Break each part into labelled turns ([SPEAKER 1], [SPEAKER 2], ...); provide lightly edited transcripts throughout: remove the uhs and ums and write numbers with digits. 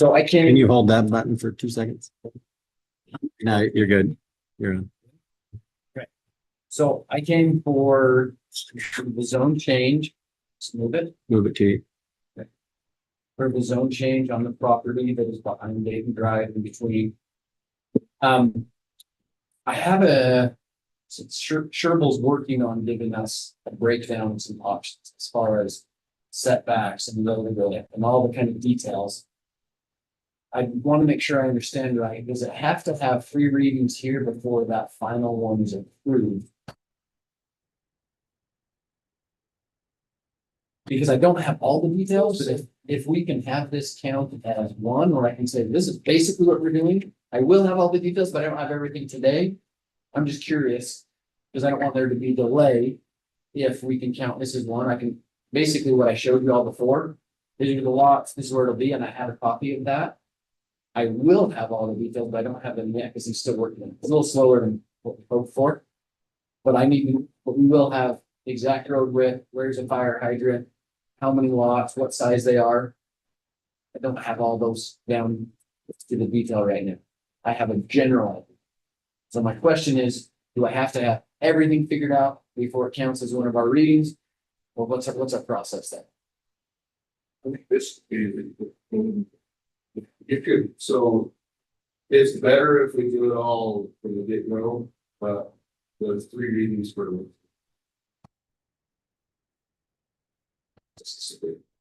[SPEAKER 1] So I
[SPEAKER 2] Can
[SPEAKER 1] came,
[SPEAKER 2] you hold that button for 2 seconds? No, you're good. You're on.
[SPEAKER 1] so I came for the zone change. Let's move it.
[SPEAKER 2] Move it to you.
[SPEAKER 1] For the zone change on the property that is behind Dayton Drive in between. I have since Sherville's working on giving us a breakdown of some options as far as setbacks and loadability and all the kind of details. I want to make sure I understand right. Does it have to have 3 readings here before that final one is approved? Because I don't have all the details, but if we can have this count as one, or I can say, this is basically what we're doing. I will have all the details, but I don't have everything today. I'm just curious, because I don't want there to be delay. If we can count this as one, I can, basically what I showed you all before. These are the lots, this is where it'll be, and I have a copy of that. I will have all the details, but I don't have them yet, because he's still working on it. It's a little slower than what we hoped for. But we will have the exact road width, where's a fire hydrant, how many lots, what size they are. I don't have all those down to the detail right now. I have a general idea. So my question is, do I have to have everything figured out before it counts as one of our readings? Or what's our process then?
[SPEAKER 3] I think this is, if you, so it's better if we do it all from the get-go, but there's 3 readings for the.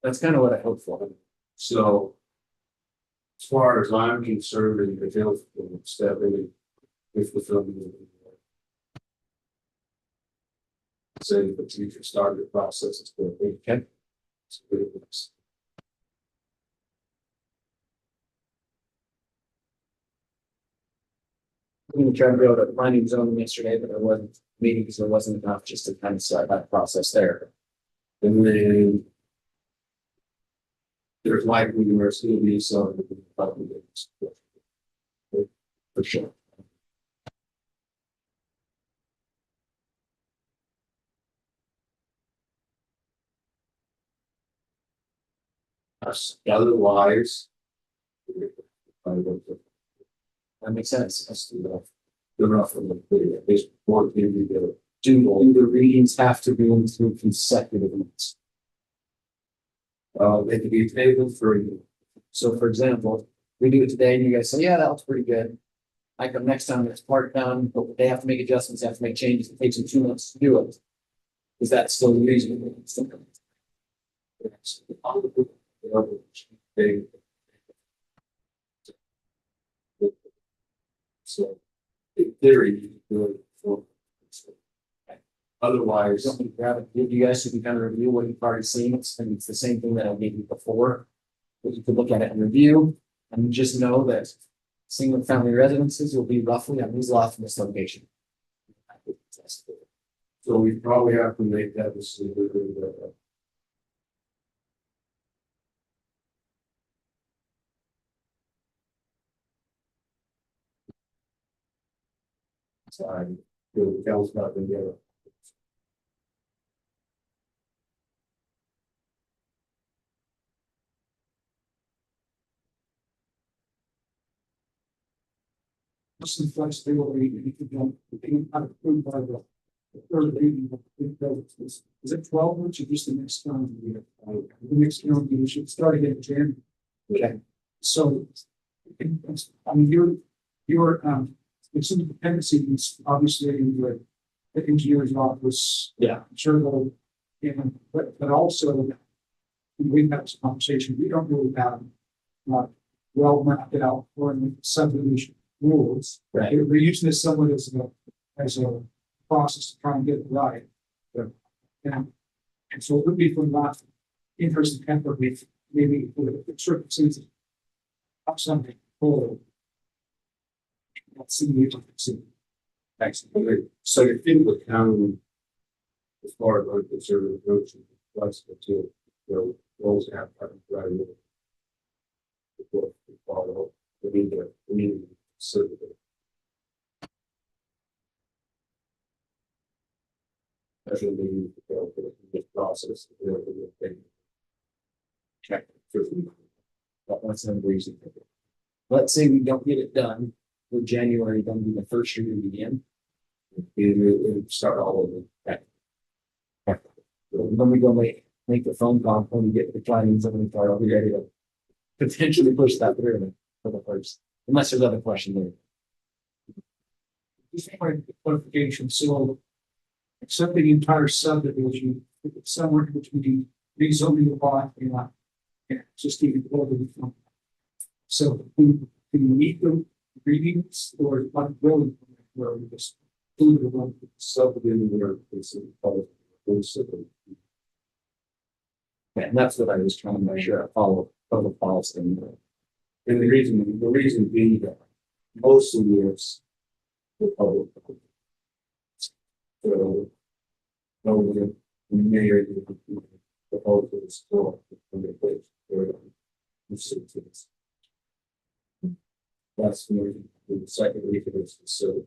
[SPEAKER 1] That's kind of what I hope for.
[SPEAKER 3] So as far as I'm concerned, if he'll step in if the film say the teacher started the process, it's going to be
[SPEAKER 1] Okay. We tried to go to planning zone yesterday, but there wasn't meeting because there wasn't enough just to kind of start that process there.
[SPEAKER 3] And then there's likely university to be so
[SPEAKER 1] For sure.
[SPEAKER 3] otherwise.
[SPEAKER 1] That makes sense. Let's do that.
[SPEAKER 3] The rough of the base report, maybe the
[SPEAKER 1] Do the readings have to be through consecutive months?
[SPEAKER 3] they could be tabled for a year.
[SPEAKER 1] So for example, we do it today and you guys say, yeah, that looks pretty good. I come next time, it's part done, but they have to make adjustments, they have to make changes. It takes them 2 months to do it. Is that still reasonable?
[SPEAKER 3] So in theory, you can do it for. Otherwise,
[SPEAKER 1] Don't we grab it, give you guys so you can kind of review what you've already seen. It's the same thing that I gave you before. But you could look at it and review and just know that single family residences will be roughly on these lots in this location.
[SPEAKER 3] so we probably have to make that decision. Sorry, the council's not gonna get it.
[SPEAKER 4] Some flexibility, you can, being approved by the third reading of the bill. Is it 12 months or just the next calendar year? The next calendar year should start again in January.
[SPEAKER 1] Okay.
[SPEAKER 4] So, I mean, it's some dependencies, obviously, in the engineer's office.
[SPEAKER 1] Yeah.
[SPEAKER 4] I'm sure they'll, but also, we've had this conversation, we don't really have, well mapped out for the subdivision rules.
[SPEAKER 1] Right.
[SPEAKER 4] We're using this somewhat as a process to try and get it right. And so it would be from that interest and effort, maybe for the circumstances of something forward. That's the agency.
[SPEAKER 3] Thanks. So you think the county, as far as I'm concerned, approach is flexible to their roles have right away. Before we follow, we need to serve it. That's what we need to go through this process. Check.
[SPEAKER 1] That's another reason. Let's say we don't get it done, with January, gonna be the first year we begin.
[SPEAKER 3] It'll start all over.
[SPEAKER 1] When we go make the phone call, when we get the plannings, I'm gonna start, I'll be ready to potentially push that through for the first, unless there's other questions there.
[SPEAKER 4] Just for clarification, so except the entire subdivision, if it's somewhere which we do rezoning the lot, just even over the phone. So can we meet the readings or like building permit where we just do the one?
[SPEAKER 3] Subdivision where it's in public.
[SPEAKER 1] And that's what I was trying to make sure I follow policy.
[SPEAKER 3] And the reason being that most of the years. The public. So. No, the mayor. The whole thing is still. That's the second week of this, so.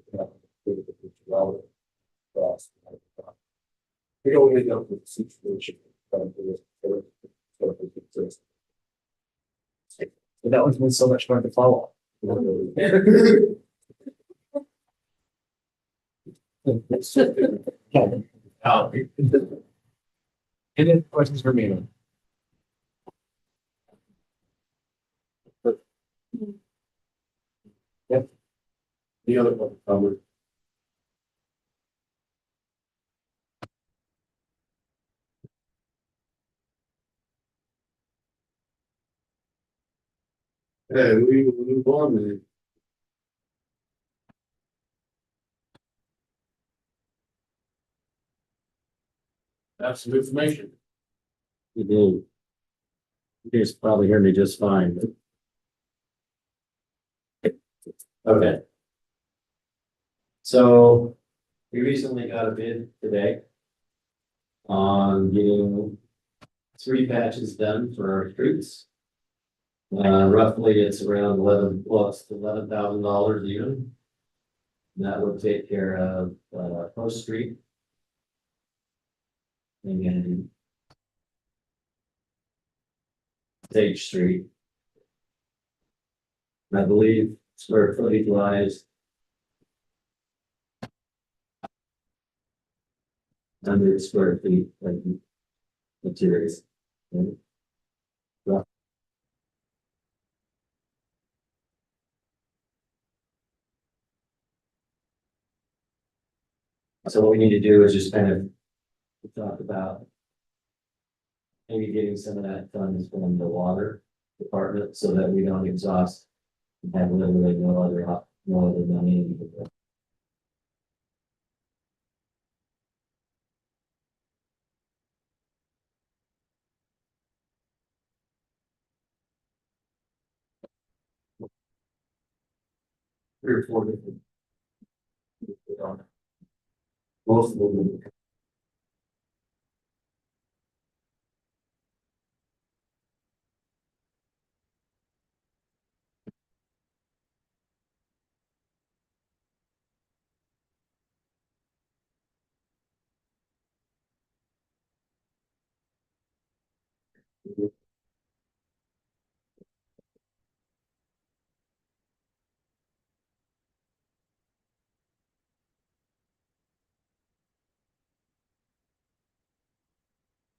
[SPEAKER 3] We don't end up with a situation.
[SPEAKER 1] But that one's been so much fun to follow. Any questions for me? Yep.
[SPEAKER 3] The other one covered. Yeah, we will move on then. Have some information.
[SPEAKER 2] You do. You guys probably hear me just fine. Okay. So we recently got a bid today on getting 3 patches done for our streets. Roughly it's around $11,000 even. And that would take care of Post Street. And then Stage Street. And I believe square footage wise. 100 square feet like materials. So what we need to do is just kind of talk about maybe getting some of that funds from the water department so that we don't exhaust and have literally no other money.
[SPEAKER 3] Three or four different. Most of them.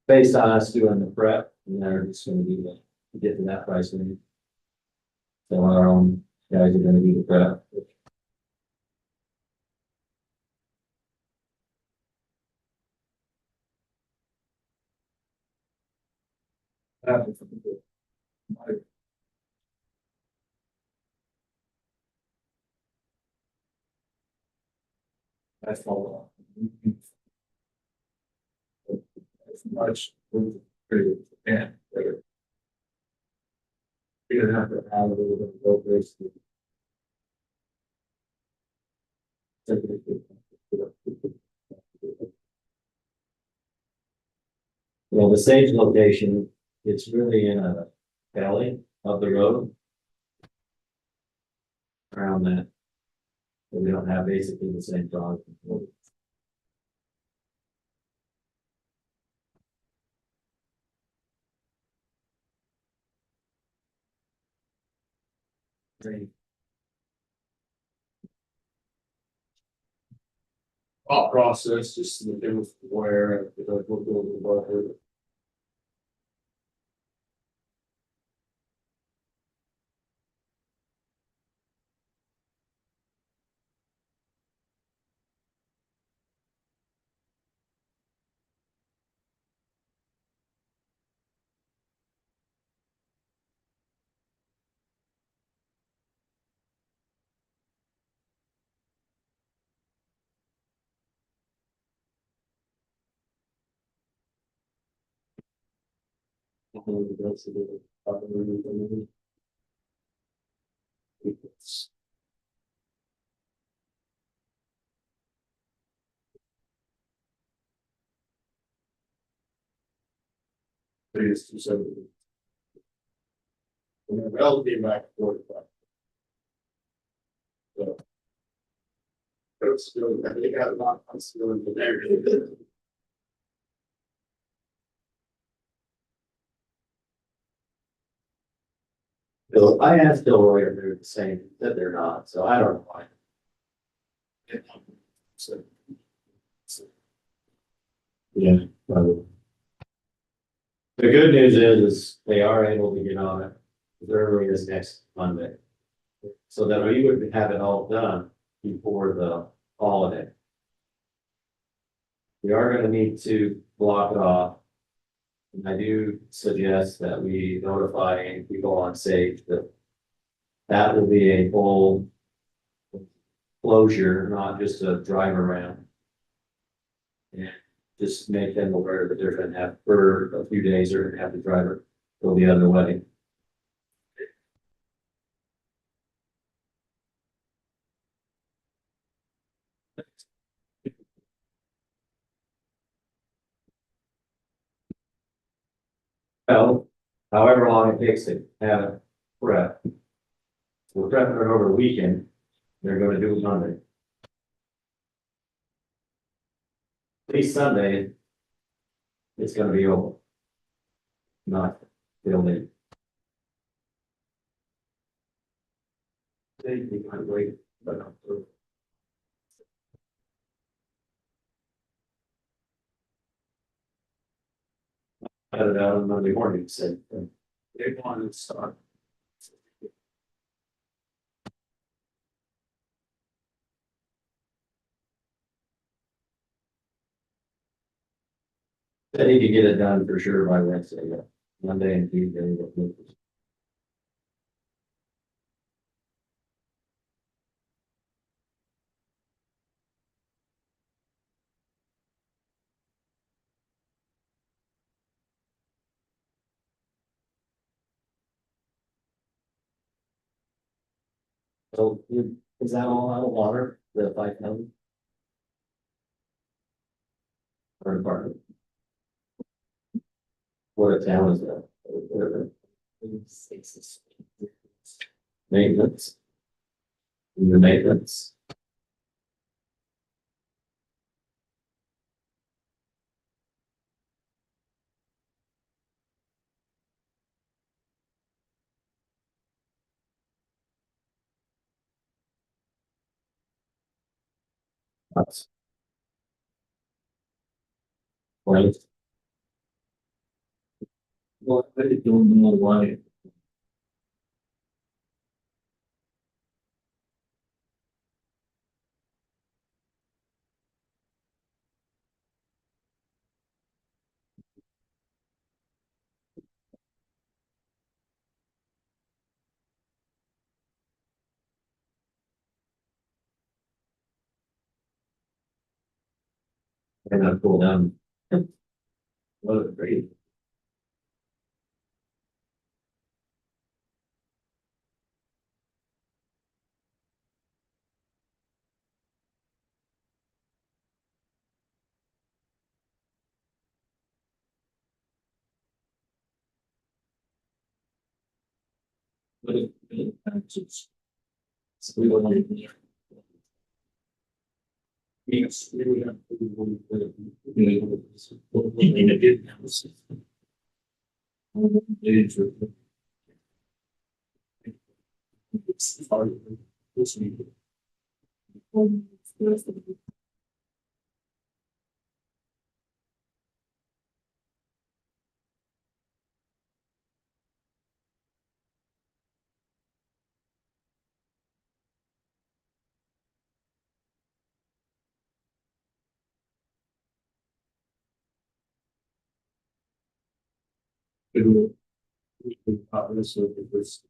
[SPEAKER 2] Based on us doing the prep, and they're just gonna be to get to that price range. So our own guys are gonna do the prep.
[SPEAKER 3] That's all. As much. Pretty, yeah. You're gonna have to have a little bit of road race.
[SPEAKER 2] Well, the stage location, it's really in a valley of the road. Around that. So we don't have basically the same dog.
[SPEAKER 3] thought process, just the things where, like, we'll go to the buffer. It's 270. And then I'll be back to 45. So. But it's still, I think I got a lot, I'm still in the there.
[SPEAKER 2] Bill, I asked Bill Roy if they're the same, that they're not, so I don't know why.
[SPEAKER 3] So. Yeah.
[SPEAKER 2] The good news is they are able to get on it as early as next Monday. So that we would have it all done before the holiday. We are gonna need to block it off. And I do suggest that we notify any people on safe that that will be a full closure, not just a drive around. And just make them aware that they're gonna have, for a few days, they're gonna have the driver go the other way. Well, however long it takes to have it prep. We're prepping it over the weekend, they're gonna do it Monday. At least Sunday, it's gonna be over. Not building. They can wait, but not. I don't know, on Monday morning, said,
[SPEAKER 3] They wanted to start.
[SPEAKER 2] they need to get it done for sure by Wednesday, yeah. Monday and Tuesday. So, is that all out of water, the 5,000? Or department? What town is that? Maintenance. The maintenance. That's. Right. Well, I don't know why. And I pull down. What a great. What a great. So we don't want to. Yes, we would have to do
[SPEAKER 3] This meeting. This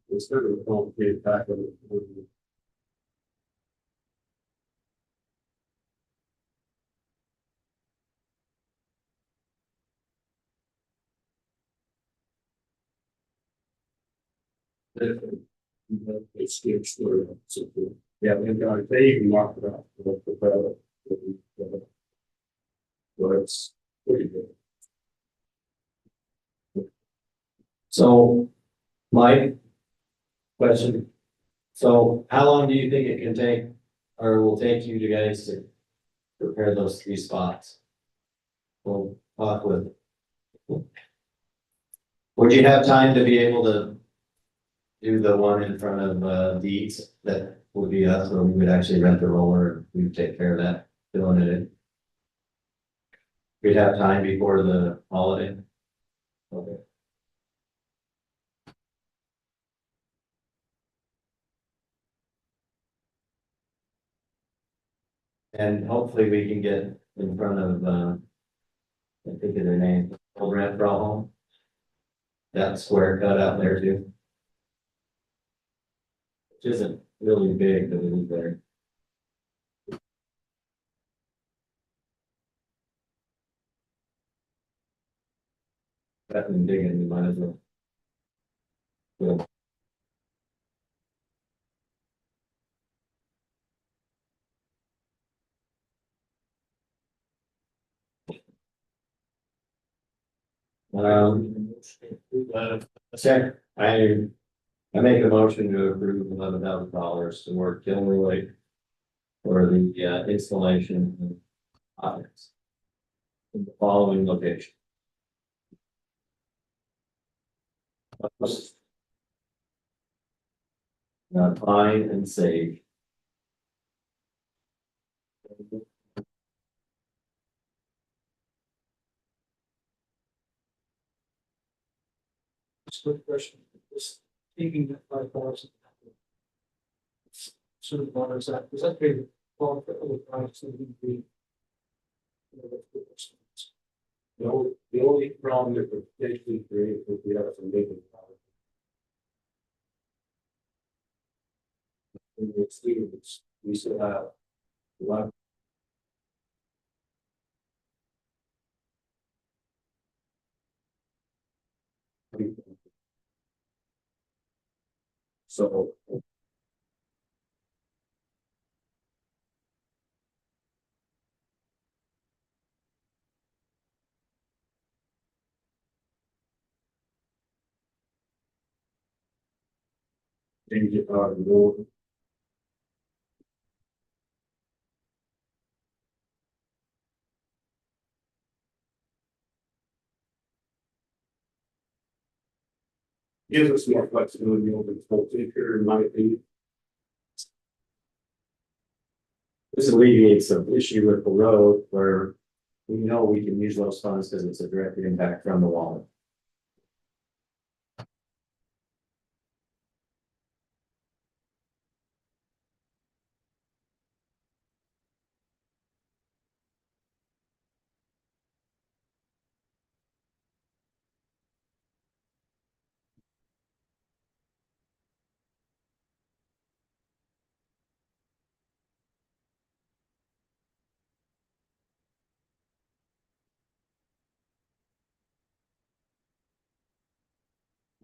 [SPEAKER 3] it's kind of a complicated back of it. It's story. So, yeah, they even marked it out. Well, it's pretty good.
[SPEAKER 2] So, Mike, question. So how long do you think it can take, or will take you guys to prepare those 3 spots? We'll talk with. Would you have time to be able to do the one in front of Deeds? That would be us, where we would actually rent the roller, we would take care of that, filling it in. We'd have time before the holiday. Okay. And hopefully we can get in front of, I think of their name, Old Rent Home. That square cut out there too. Which isn't really big, but it is there. That been digging, you might as well. Good. Check, I make a motion to approve $11,000 to work Gilroy Lake for the installation of objects in the following location. Pine and Sage.
[SPEAKER 4] Just a quick question, just taking that 5,000. Sort of water is that paid for the price that would be?
[SPEAKER 3] The only problem that would potentially create would be out some making. In the students, we still have a lot. So. Change it out of the road. Gives us more flexibility over the whole picture, in my opinion. This alleviates some issue with the road where we know we can use those funds because it's a direct impact from the wall.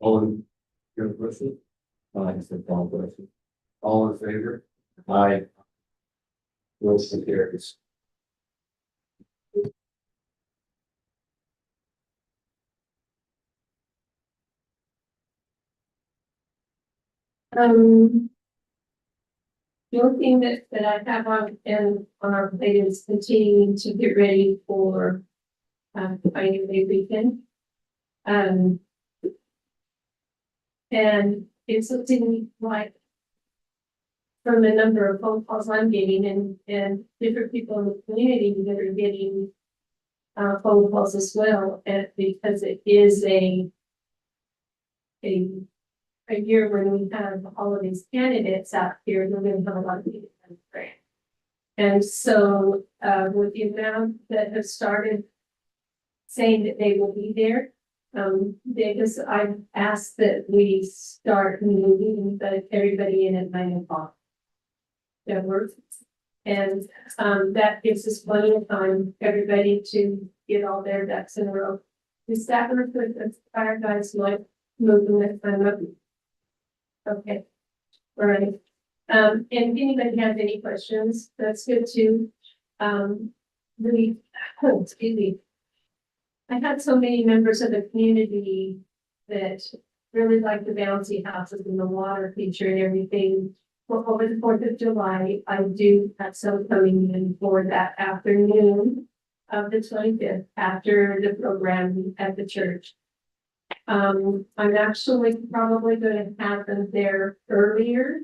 [SPEAKER 3] All in, your question? I said, all question. All in favor? Aye. Motion carries.
[SPEAKER 5] Um. The only thing that I have on our plate is continuing to get ready for, the Pioneer Day weekend. And it's looking like from the number of phone calls I'm getting and different people in the community that are getting phone calls as well, and because it is a year when we have all of these candidates out here, we're gonna have a lot of people. And so, with the amount that have started saying that they will be there, I've asked that we start moving, but everybody in at 9 o'clock. That works. And, that gives us plenty of time, everybody to get all their ducks in a row. The staff with the fire guys like moving next time up. Okay, all right. And if anybody has any questions, that's good too. Excuse me. I had so many members of the community that really like the bouncy houses and the water feature and everything. Well, over the 4th of July, I do have some coming in for that afternoon of the 25th after the program at the church. I'm actually probably going to have them there earlier,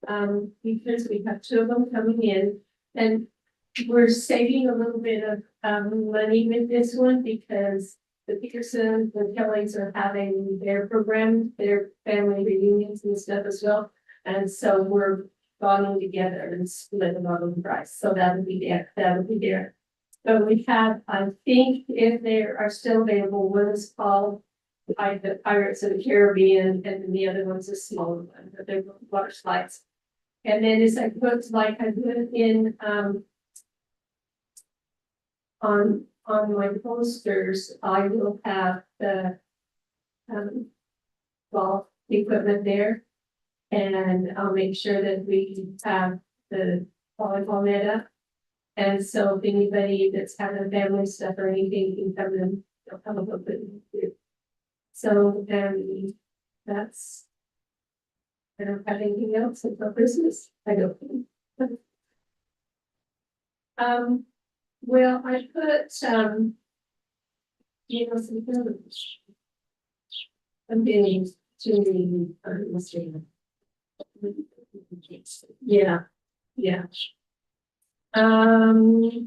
[SPEAKER 5] because we have 2 of them coming in, and we're saving a little bit of money with this one because the Petersons, the Kellys are having their program, their family reunions and stuff as well, and so we're bonding together and splitting on the price. So that'll be there. That'll be there. So we have, I think, if they are still available, one is called the Pirates of the Caribbean, and then the other one's a smaller one, but they're water slides. And then as I put in on my posters, I will have the golf equipment there, and I'll make sure that we have the volleyball net up. And so if anybody that's having family stuff or anything can come in, they'll come up with it. So that's, I don't have anything else until Christmas. I don't. Well, I put some village. I'm getting to the yeah.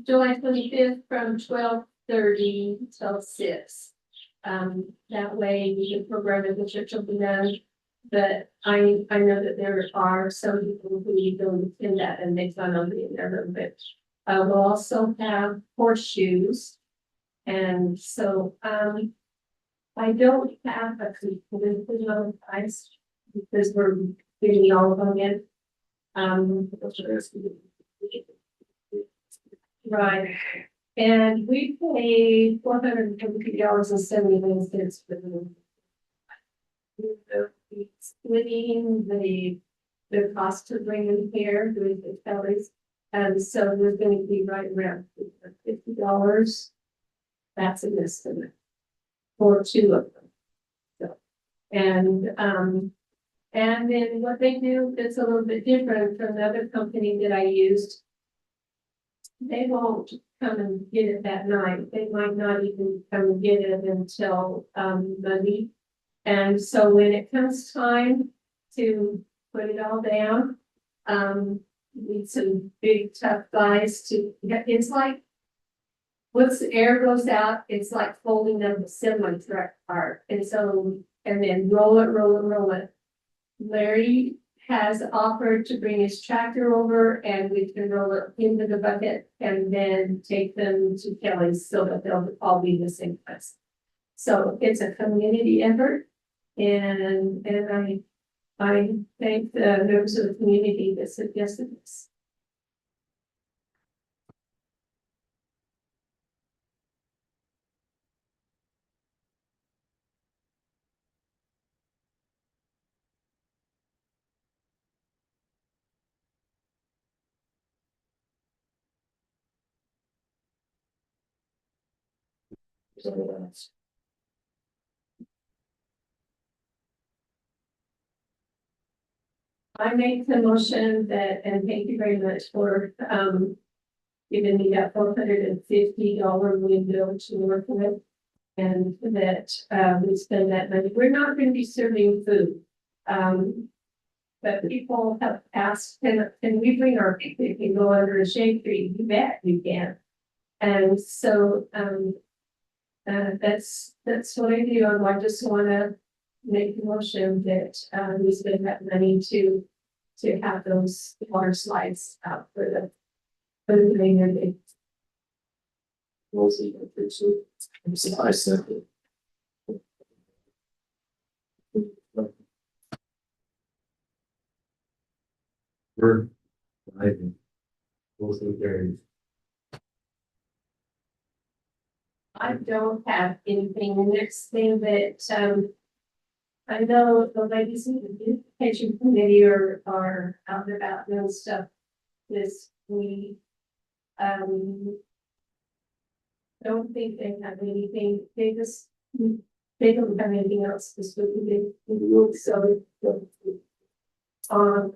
[SPEAKER 5] July 25th from 12:30 till 6. That way the program at the church will be done. But I know that there are some people who don't attend that and they plan on being there a little bit. We'll also have horseshoes. And so, I don't have a complete on ice because we're getting all of them in. Right. And we paid $450.79 for the splitting the cost to bring in here with the Kellys. And so we're going to be right around $50. That's an estimate for 2 of them. So, and then what they do is a little bit different from the other company that I used. They won't come and get it that night. They might not even come and get it until Monday. And so when it comes time to put it all down, need some big tough guys to, it's like, once the air goes out, it's like folding up a semi truck part. And so, and then roll it. Larry has offered to bring his tractor over and we can roll it into the bucket and then take them to Kelly's so that they'll all be the same place. So it's a community effort, and I thank the members of the community that suggested this. I make the motion that, and thank you very much for giving me that $450 window to work with. And that we spend that money. We're not going to be serving food. but people have asked, can we bring our picnic and go under a shade tree? You bet you can. And so, that's what I do, and I just wanna make the motion that, we spend that money to have those water slides out for the community.
[SPEAKER 2] Mostly, I said. We're. I think. Mostly very.
[SPEAKER 5] I don't have anything. The next thing that, I know the ladies in the beautification committee are out and about doing stuff this week. Don't think they have anything, they don't have anything else this week, so. Um.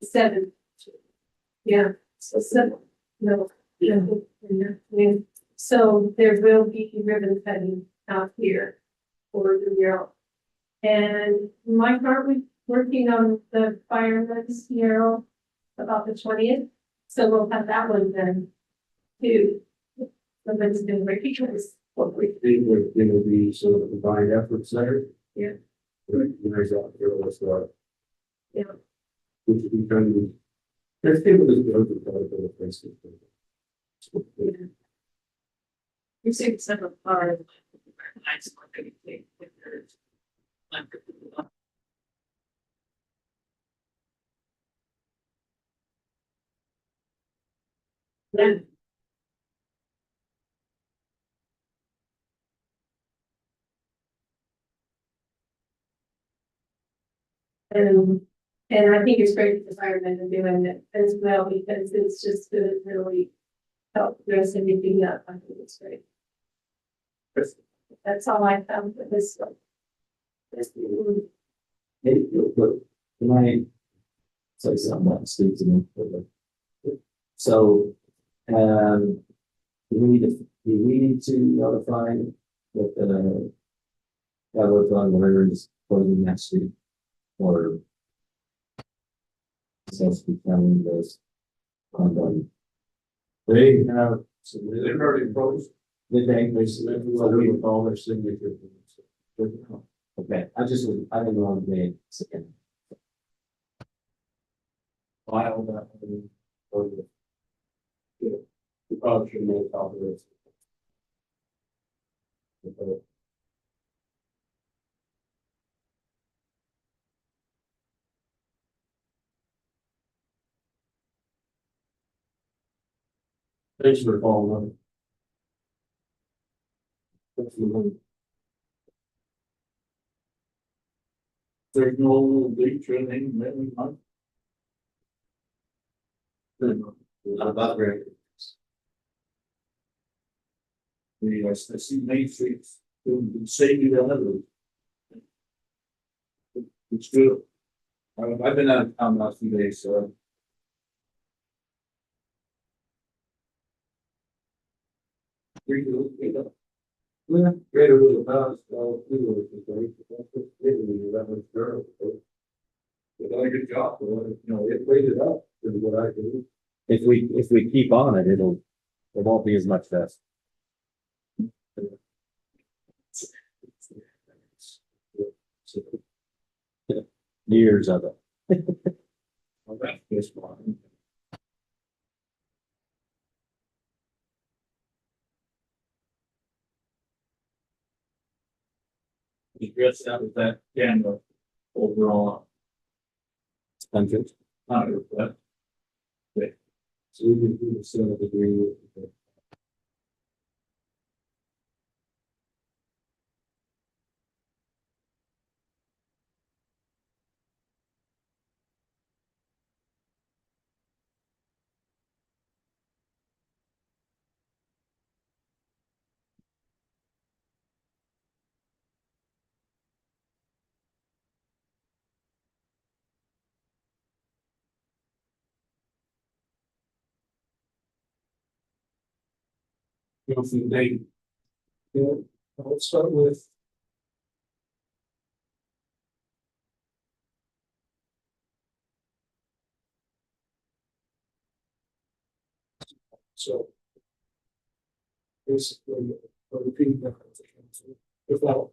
[SPEAKER 5] Seven. Yeah, so seven, no. Yeah. So there will be ribbon cutting out here for the mural. And Mike, aren't we working on the fireman's mural about the 20th? So we'll have that one then too. Somebody's been recognized.
[SPEAKER 3] What we think would, it will be sort of a combined efforts there.
[SPEAKER 5] Yeah.
[SPEAKER 3] Recognize out there, let's start.
[SPEAKER 5] Yeah.
[SPEAKER 3] Which would be kind of, there's people that go to the place.
[SPEAKER 5] You see some of our nice work that we take with yeah. And I think it's great that the firemen are doing it as well, because it's just gonna really help dress everything up. I think it's great. That's all I found for this one.
[SPEAKER 2] Hey, real quick, can I say something about the streets and so, do we need to notify that the railroad on where is closing next week? Or supposed to be coming this ongoing?
[SPEAKER 3] They have, so they're already closed.
[SPEAKER 2] Did
[SPEAKER 3] They submit all their signature.
[SPEAKER 2] okay, I didn't know if they second.
[SPEAKER 3] File that. Or the. Yeah, we probably should make all of this. Thanks for calling. There's no date training, maybe not.
[SPEAKER 2] Not about very.
[SPEAKER 3] I see Main Street, doing safety that other. It's good. I've been out of town last few days, so. Great to look it up. Yeah, great to look about, so, we were, that was girl. They did a good job, you know, it weighted up to what I do.
[SPEAKER 2] If we keep on it, it won't be as much dust. Years of it.
[SPEAKER 3] Well, that's this one. He dressed out with that camera overall.
[SPEAKER 2] Hundred.
[SPEAKER 3] Not that. Okay. So we can do the 7 degree. Go through the date. Yeah, let's start with.
[SPEAKER 4] So. Basically, repeating that. Without.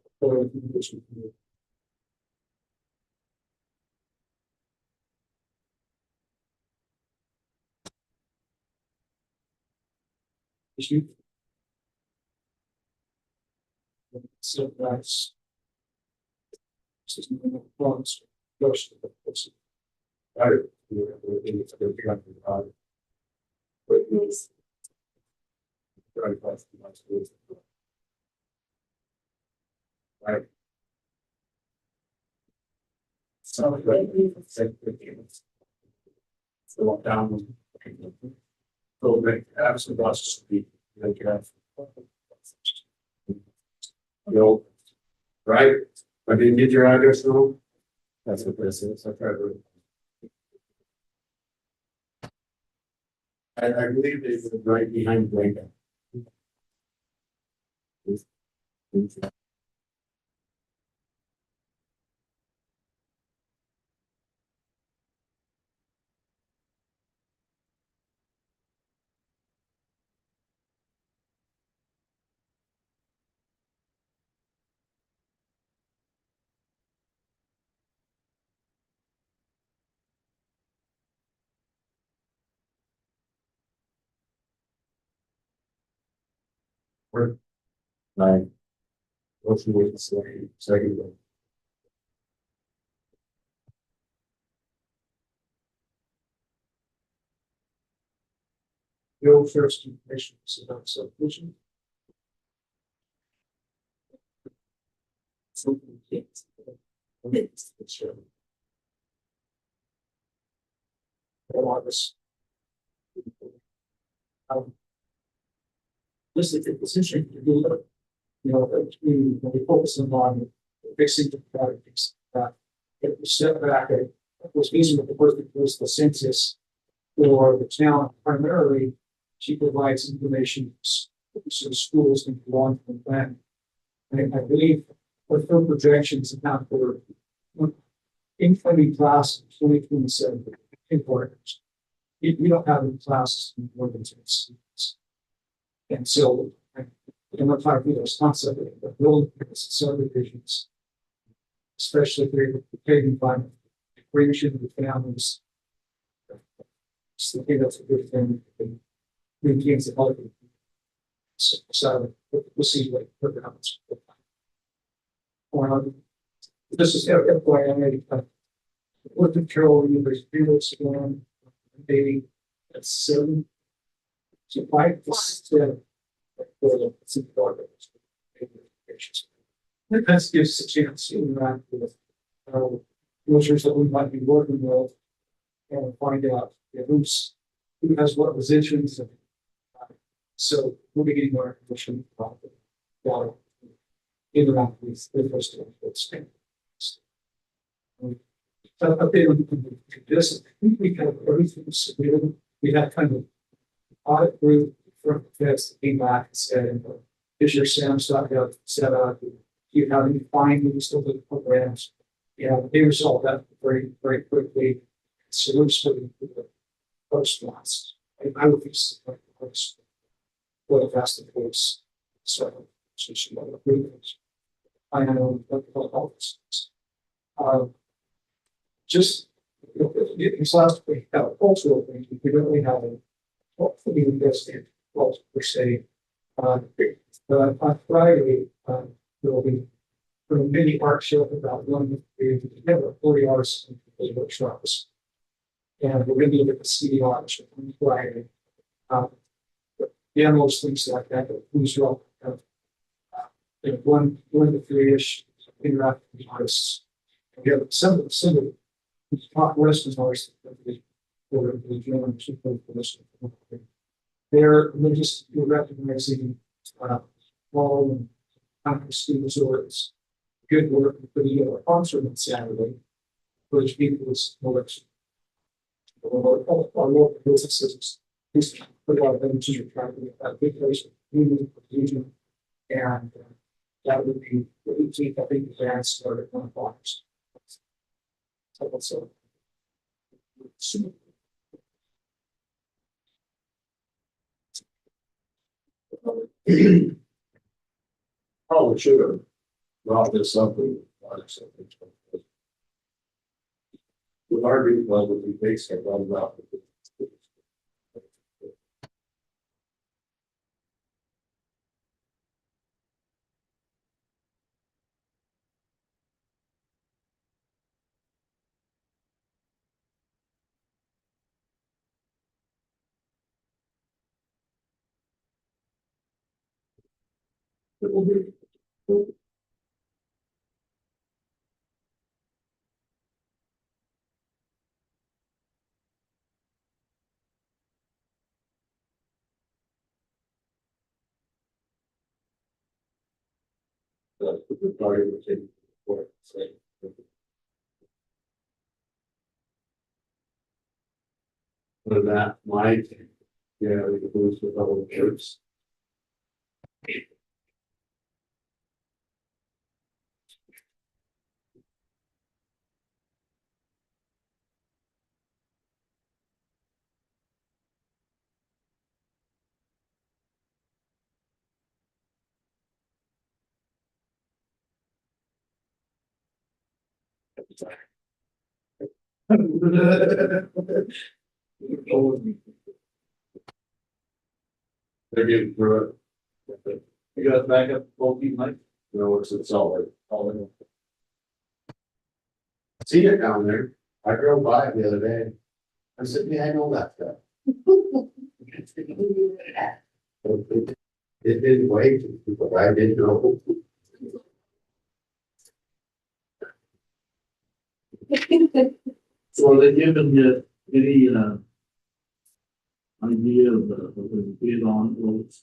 [SPEAKER 4] Issue. So that's. This is the ones.
[SPEAKER 3] I, it's gonna be like, but it's. Very fast, much good. Right. So, so down. So, like, absolutely, lots of people, like, no, right? I didn't get your address, no?
[SPEAKER 2] That's what this is.
[SPEAKER 3] I tried to. I believe they were right behind Blanket.
[SPEAKER 2] Like,
[SPEAKER 3] Motion was second.
[SPEAKER 4] No first impressions about subdivision. Something kids. It's true. All of us. This is the position to do it. You know, we focus on fixing the projects. If we step back, it was easier the first was the census for the town primarily. She provides information so schools can go on from that. And I believe with her projections account for incoming class 2027 importers. We don't have any classes in more than 10 students. And so, I'm not talking about this concept of building subdivisions, especially if they're taking by creation of the families. So I think that's a good thing. Maintains the health. So we'll see what happens. This is FYI. What the Carroll University on dating at 7. So 5 to 7. It's important. That gives us a chance to interact with users that we might be working with and find out who has what positions. And, so we'll be getting more information about interact with those this, we have everything submitted. We had kind of audit group from that came back and said, is your SAM stock got set up? Do you have any findings of the programs? Yeah, they resolved that very, very quickly. So we're just looking for the post ones. I would be like the post. Well, that's the case. So she might approve it. I know that all this. Just this last week, cultural things, we really have a hopefully invested per se. But on Friday, there will be a mini art show about 40 artists and workshops. And we're going to be able to see the art show on Friday. Demos, things like that, who's wrong. One to 3-ish interactive with artists. We have some of the top Western artists that the German for this. They're just recognizing all and campus students or it's good work for the concert on Saturday, which people's election. Our local businesses put a lot of energy to try to get that big place for region, and that would be the 18th. I think the band started at 1 o'clock. So,
[SPEAKER 3] Probably should have brought this up with something. With our group level, we base it on about. It will be. The party will take. But that might, yeah, we could lose with all the trips. They're getting through it. You got back up, bulky, Mike? No, it's solid. See it down there. I drove by it the other day. I said, yeah, I know that stuff. It didn't wait, but I didn't know.
[SPEAKER 6] So are they giving you any, idea of the bid on those?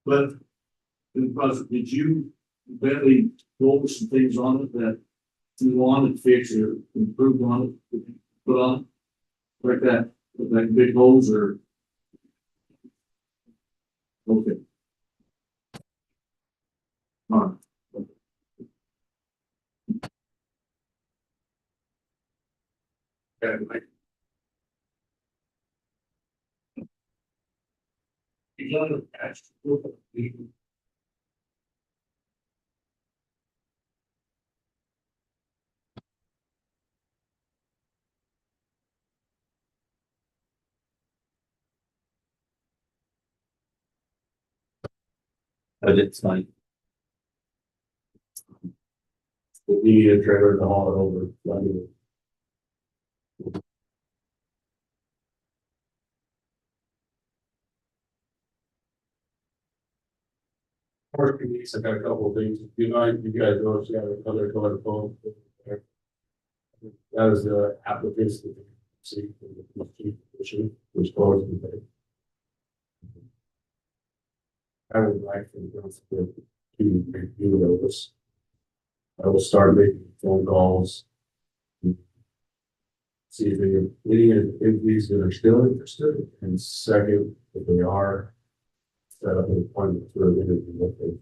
[SPEAKER 6] But, because did you, Bentley, go over some things on it that you wanted fixed or improved on it, put on? Like that, like big holes or? Okay. All right.
[SPEAKER 3] And like,
[SPEAKER 6] You got it patched.
[SPEAKER 2] But it's like,
[SPEAKER 3] the media trailer to haul it over. Like, First piece, I got a couple of things. You know, you guys notice, you got another color phone. That is the application. See, which goes to the. I would like for the to review those. I will start making phone calls. See if any of these that are still interested, and second, if they are, set up an appointment for an interview with them.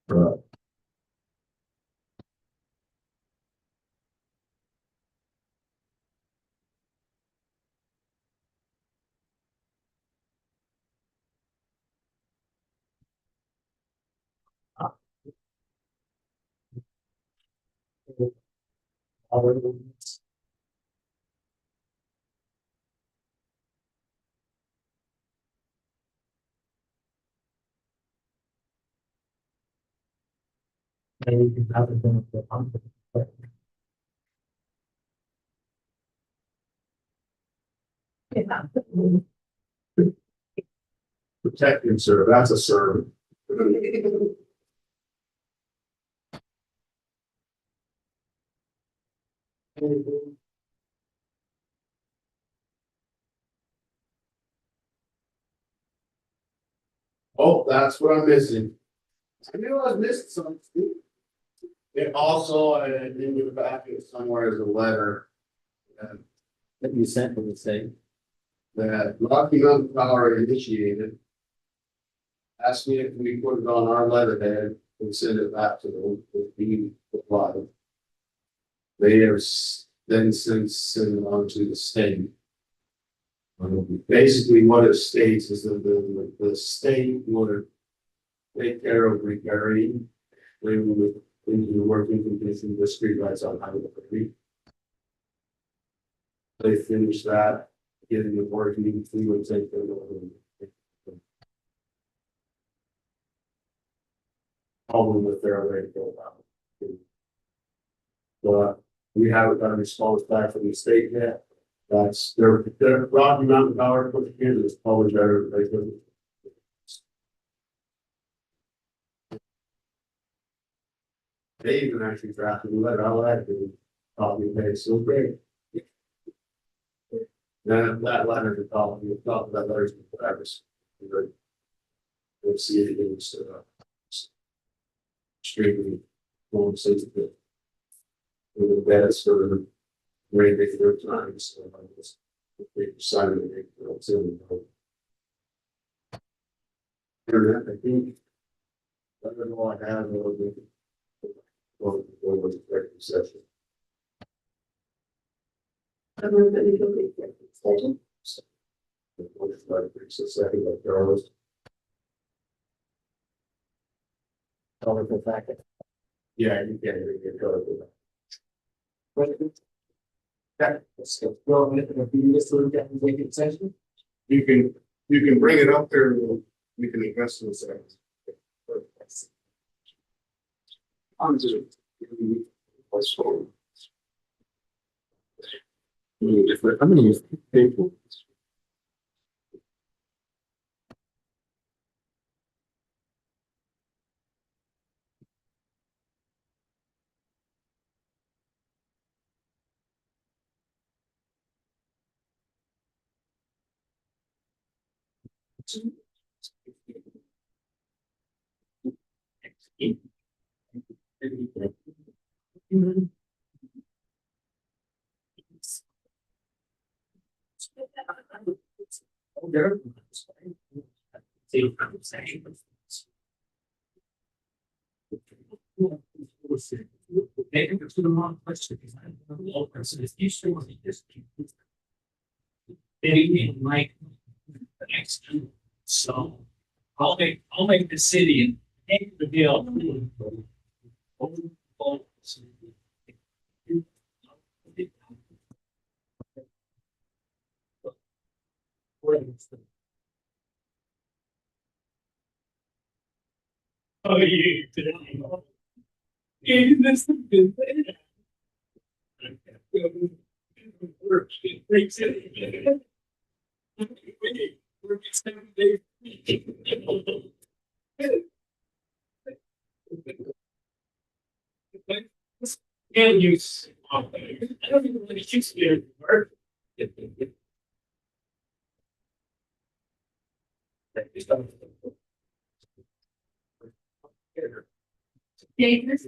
[SPEAKER 3] Right. Protect and serve, that's a serve. Oh, that's what I'm missing. I knew I was missing something. It also, I didn't get back, it somewhere as a letter.
[SPEAKER 2] that you sent me the same.
[SPEAKER 3] that Rocky Mountain Power initiated. Asked me if we put it on our letterhead and send it back to them with the applied. They have then since sent it on to the state. Basically, what it states is that the state would take care of repairing when the working condition, the street lights on Highway 3. They finish that, getting the working, we would take them over. Problem with their way to go about it. But we haven't got a response back from the state yet. That's their Rocky Mountain Power put together is probably better than they could. They even actually drafted a letter. I like to copy and paste so great. That letter to copy, that letter to whatever. We'll see if it is extremely long sensitive. The best for regular times. So I just decided to make it Internet, I think. I don't know, I have a little bit. Over the executive session.
[SPEAKER 5] I'm going to go get the extension.
[SPEAKER 3] Second, like Darrell's.
[SPEAKER 1] Over the fact that.
[SPEAKER 3] Yeah, you can really get going with that.
[SPEAKER 1] Okay, let's go with it. If you just look at the vacant session.
[SPEAKER 3] You can bring it up there and we can invest in the seconds. I'm just. I'm gonna use people.
[SPEAKER 1] Maybe it's the wrong question because I don't know the old person. If you still want to just keep. Maybe like the next two. So I'll make the city and make the bill. Oh, you today. This has been. Works, it breaks it. Work 7 days. And use. I don't even really use it. Work.
[SPEAKER 5] Davis.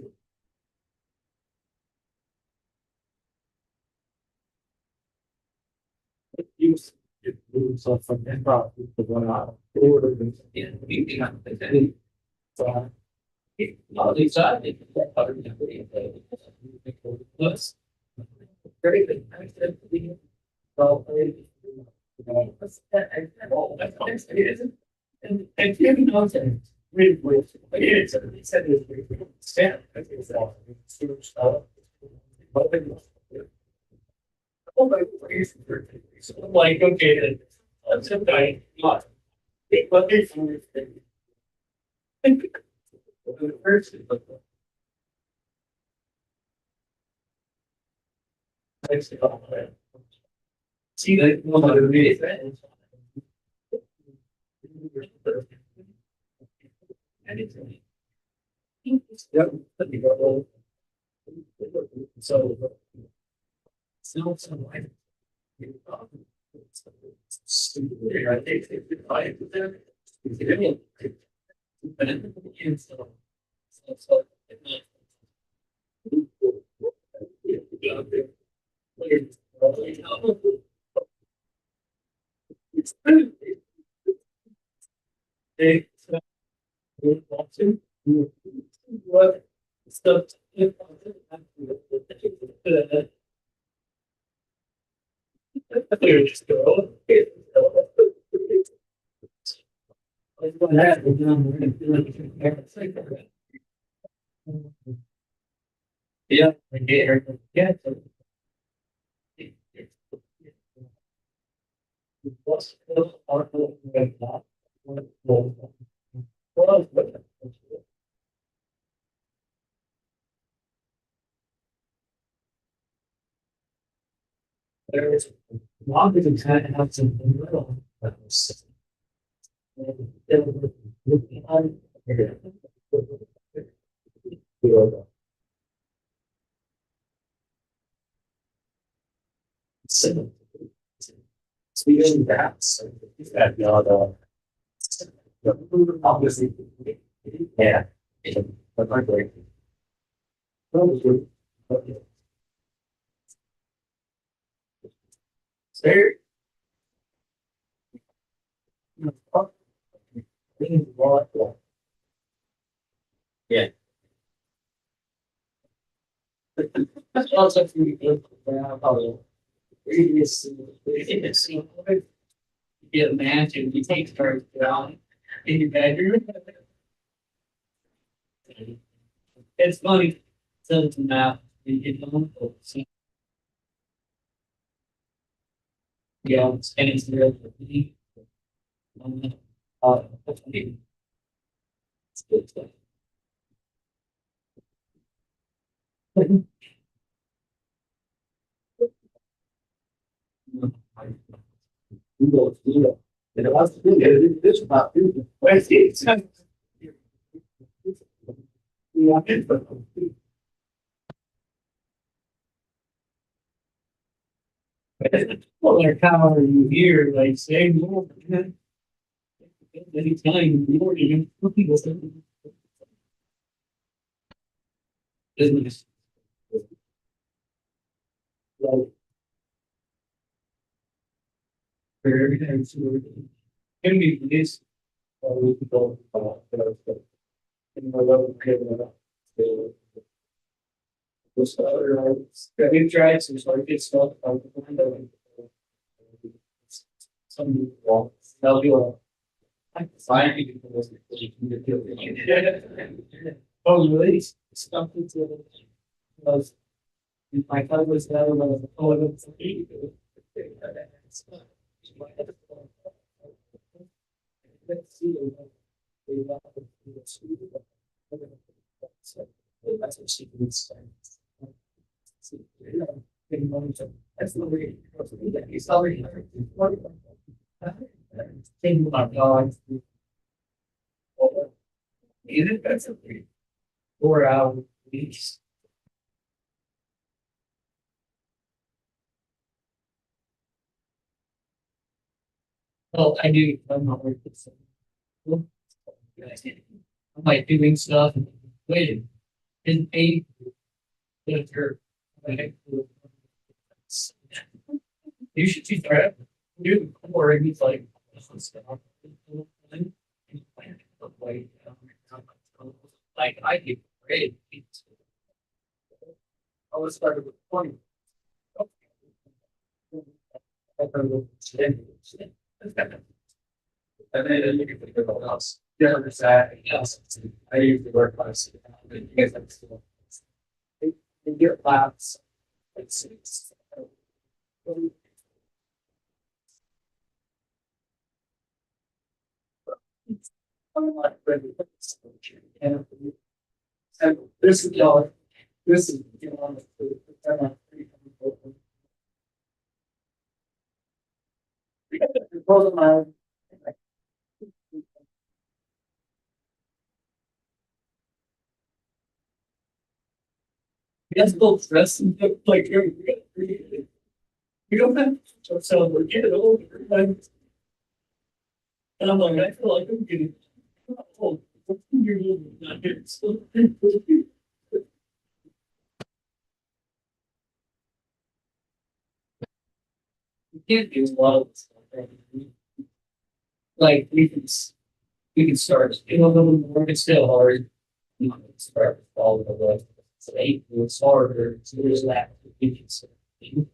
[SPEAKER 1] Use it moves off from that property to one out. Yeah, we can. So. All these sides. Plus. Very good. Well. And Kim knows that. Really, it's said it's stand. So I'm like, okay, then let's have guy not. But if the person, see that one of the and it's. Yep. So. Still some life. Stupid. I think they fight with them. But in the end, so.
[SPEAKER 7] They, they want to, what stuff. There just go. Yeah, I get her. Yeah. There's longer than kind of have some in the middle. Speaking that, so that the other. Obviously. Yeah. But I agree. There. Yeah. That's also pretty good. Previous. You imagine you take her down in your bedroom. It's funny. So now you don't see. Yeah, and it's really. It's good stuff. And it was this about you. Well, they're how you hear like say more. Anytime more you business. Like for everything, so can be this. We could go in my level. This other, I tried some sort of get stuff out the window. Some walls, they'll be like. Fine, you can listen to it. Oh, really? Stuff into it. Because if my father was there, when I was oh, it's let's see. That's what she can say. That's the way he's already. Think about God. Either that's a 4 hour weeks. Oh, I do. I'm not worth it. I'm like doing stuff. And waiting. In 8. Winter. You should see that. Do the core and he's like, like I did great. I was started with 20. And then you can think about else. Yeah, there's that. Yes, I usually work by in your labs. It's and this is y'all. This is yes, both dress and like you don't have to sound we're getting older. And I'm like, I feel like I'm getting old. 14 years old, not getting still. You can't do a lot of stuff. Like we can we can start, a little more, it's still hard. You know, start with all of the, it's 8, it's harder, so there's that. We can sort of-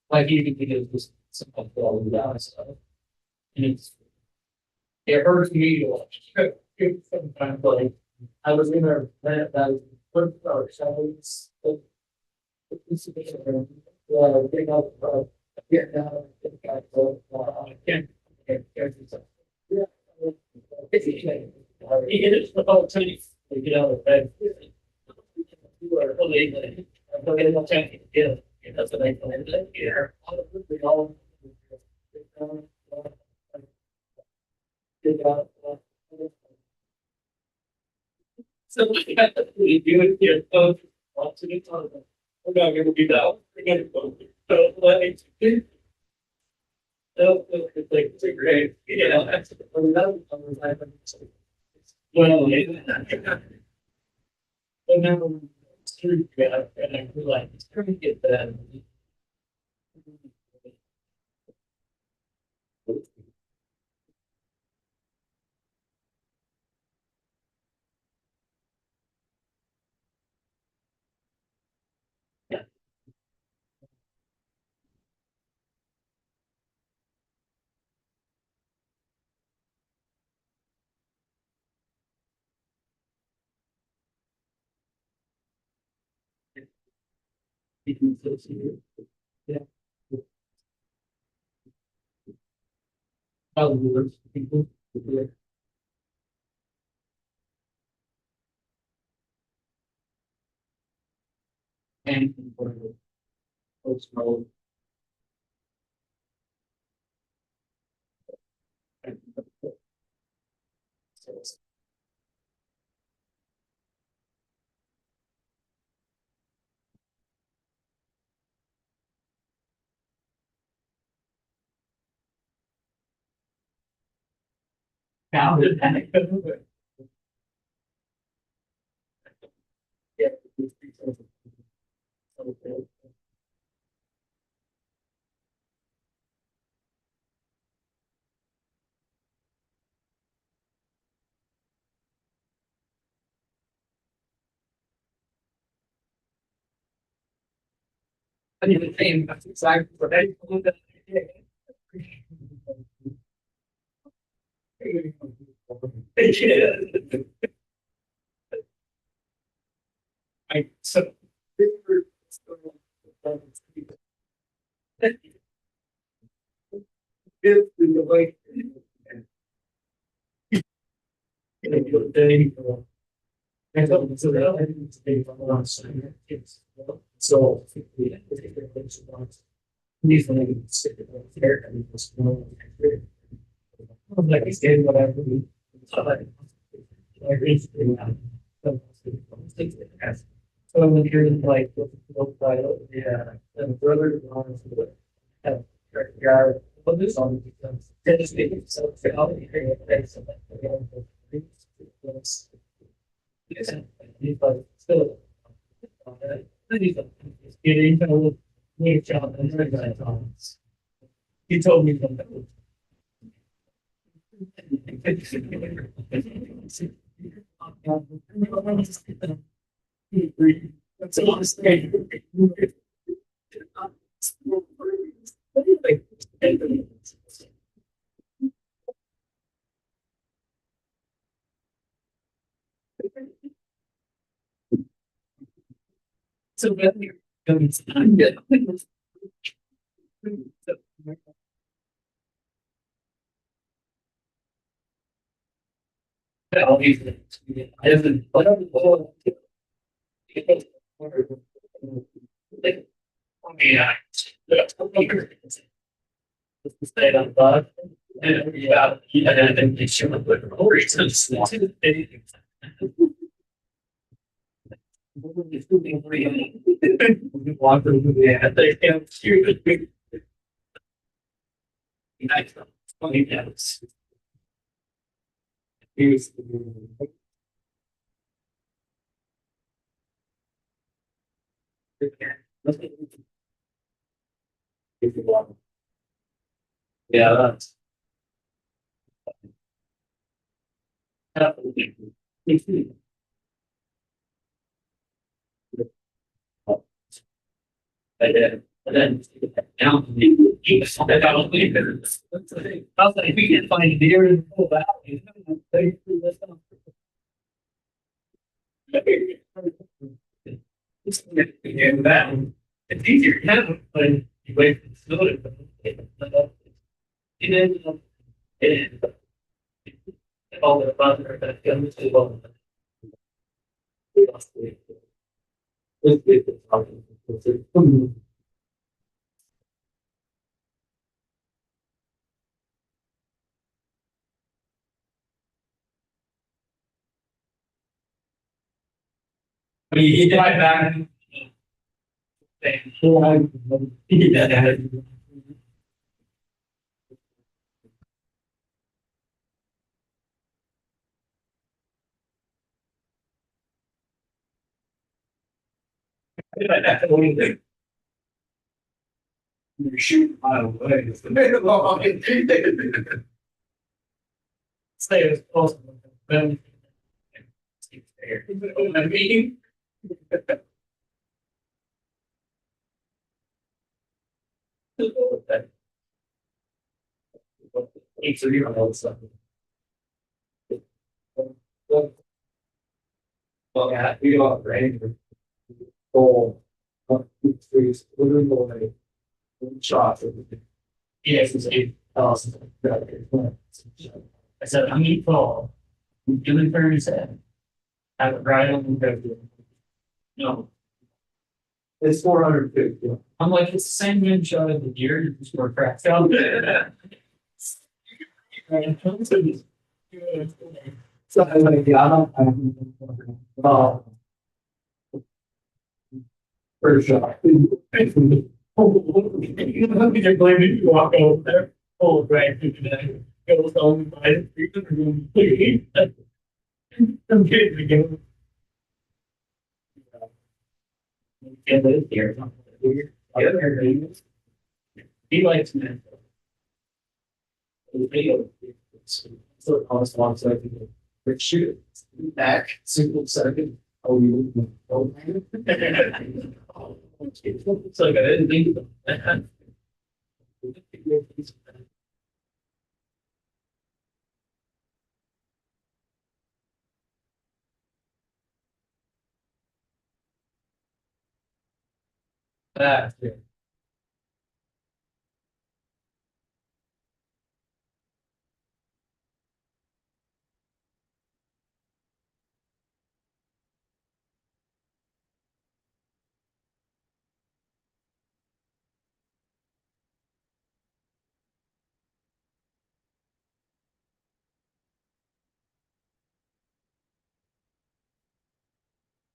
[SPEAKER 7] Like even if it was some of all of that stuff. And it hurts me to watch. Sometimes like, I was in a, that, what, salaries. Well, big up, get down, get back, I can't. Yeah. It is the whole time, you get out of bed. You are really, I'm not getting no chance to get it. That's what I find, here. We all. So we do it here, lots of it, we're not gonna do that, we're gonna go. So, like, it's like, it's a great, you know, that's. Well, but now, it's true, and I realize it's trying to get that. Yeah. How works, people. And. Folks know. Now, yeah. I mean, the same, that's exactly what I. Yeah. I, so. It's the way. I thought, so that I didn't stay for one second. So. These things, there, and it was. Like I said, whatever. I reached the. So when you're in like, yeah, and brother. Have, yeah, but this on becomes. It's so. He's like, still. He's a job. He told me that. That's a lot of stage. So when you're going to time, yeah. All these things. I haven't. Yeah. Stay on that. And yeah, I think they should have put no reasons. Walk over there, they can't shoot it. Nice. Funny dance. Here's. Yeah, that's. And then now you saw that I was leaving. I was like, we can't find a deer in the whole valley. And that it's easier now, but you wait for the snow to come. And then it all the butter that comes to all. But you drive back. Yeah. You're shooting a mile away. It's the middle of it. Say it's possible. I mean. It's a year old something. Well, yeah, we got rain. Oh, trees, literally away. Shot. Yes, it's 8,000. I said, I'm eating fall. I'm doing for his head. Have it right on the road. No. It's 450. I'm like, it's the same wind shot of the deer, you just more cracks out. So I like, yeah, first shot. They're blaming you walk over there. Oh, right. Goes home by the street. I'm kidding again. Yeah, but it's here. He likes men. The video. So honest one second. But shoot it back, single second. Oh, you oh, it's like I didn't think of that. That, yeah.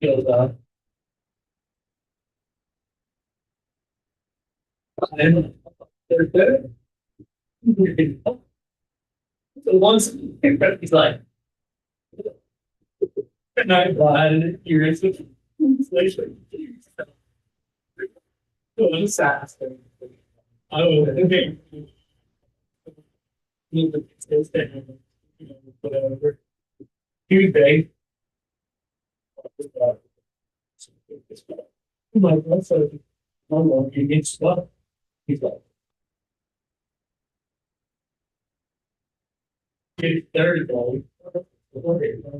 [SPEAKER 7] Feels and they're good. So once he's like, good night, bud. You're in I'm sad. I was thinking, whatever. Tuesday. My brother, no, you get stuff. He's like, get 30 dollars.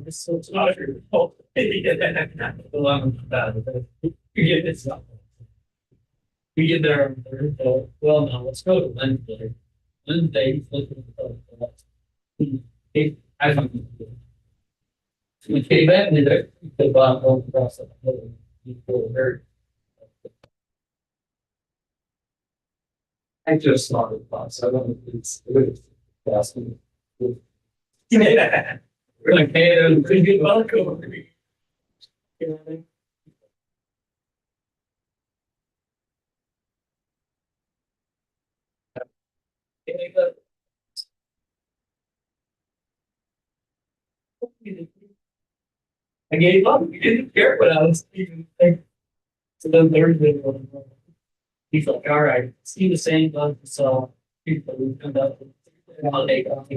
[SPEAKER 7] It's so tired. Oh, you get this stuff. We get there on Thursday. Well, no, let's go to Wednesday. Wednesday, he's looking at the I don't know. We came back and the bottom of the process. People very. I just started the process. I don't know if it's fascinating. Yeah. We're like, hey, there's a pretty good welcome over me. I gave up. He didn't care what I was even like. So then Thursday, he's like, all right, see the same month. So people who come up and I'll take off.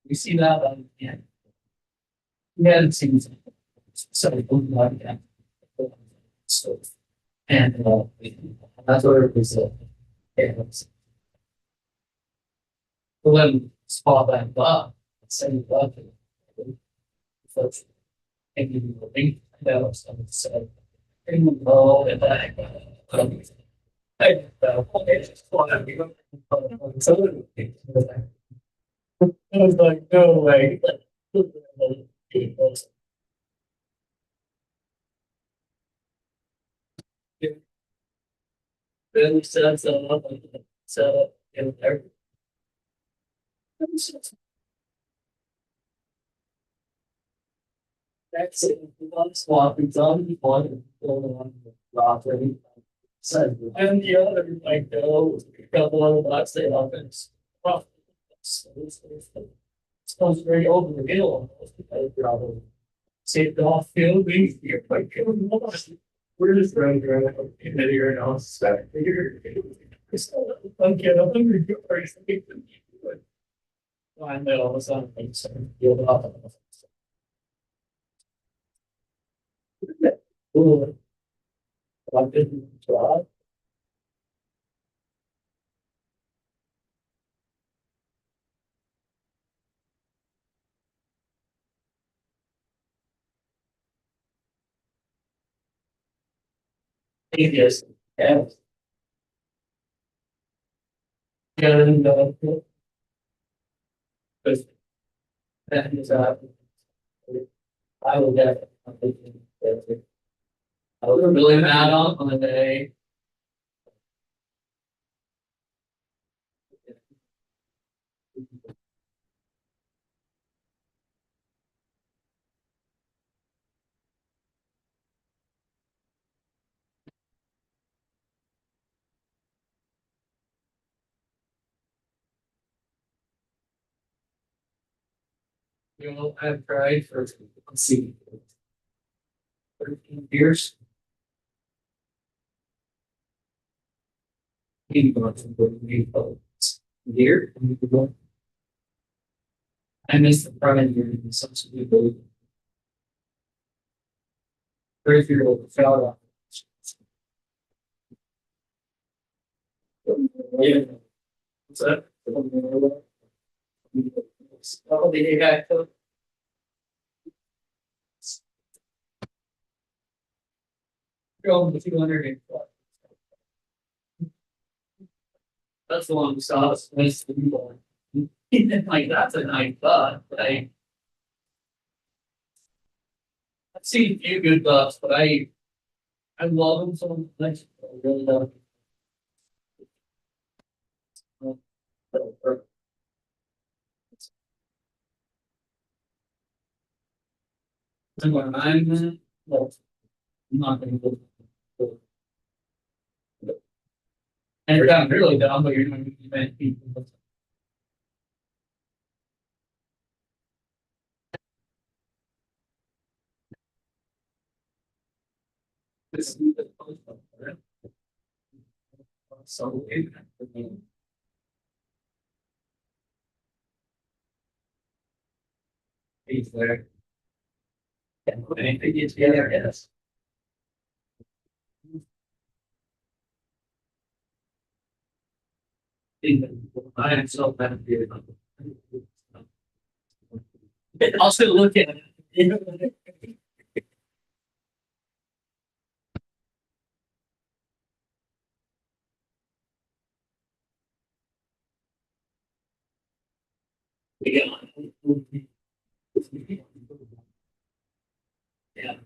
[SPEAKER 7] We see that on, yeah. We hadn't seen so like that. So, and, that's where it was, yeah. But when spot that up, send it up. Folks, and you will think that was something said. And all and I. I was like, no way. Then we set some up, set up in there. That's it, one swap, it's on one, on the property. So, and the other, like, a couple of blocks, they offense. It's very over the hill, because probably. Saved off field, you're like, we're just running around, and then you're an offset, you're. I'm getting up under yours. I know all of a sudden, things are peeled off. Cool. I didn't try. Yes, yes. And, but that is, I will definitely. I was really mad on the day. You know, I've tried for, let's see. 13 years. He got some good new folks. Here. I missed the front year in substitute. Very few fell off. Yeah. What's that? Oh, the guy. Go 200. That's the one we saw. It's nice to be born. Like that's a nice thought, right? I've seen a few good buffs, but I love them so much. I really love them. When I'm well, I'm not gonna go. And you're down really dumb, but you're not gonna be many people. This is the post of it. So he's there. And put anything together, yes. I am so happy. Also look at it. Yeah.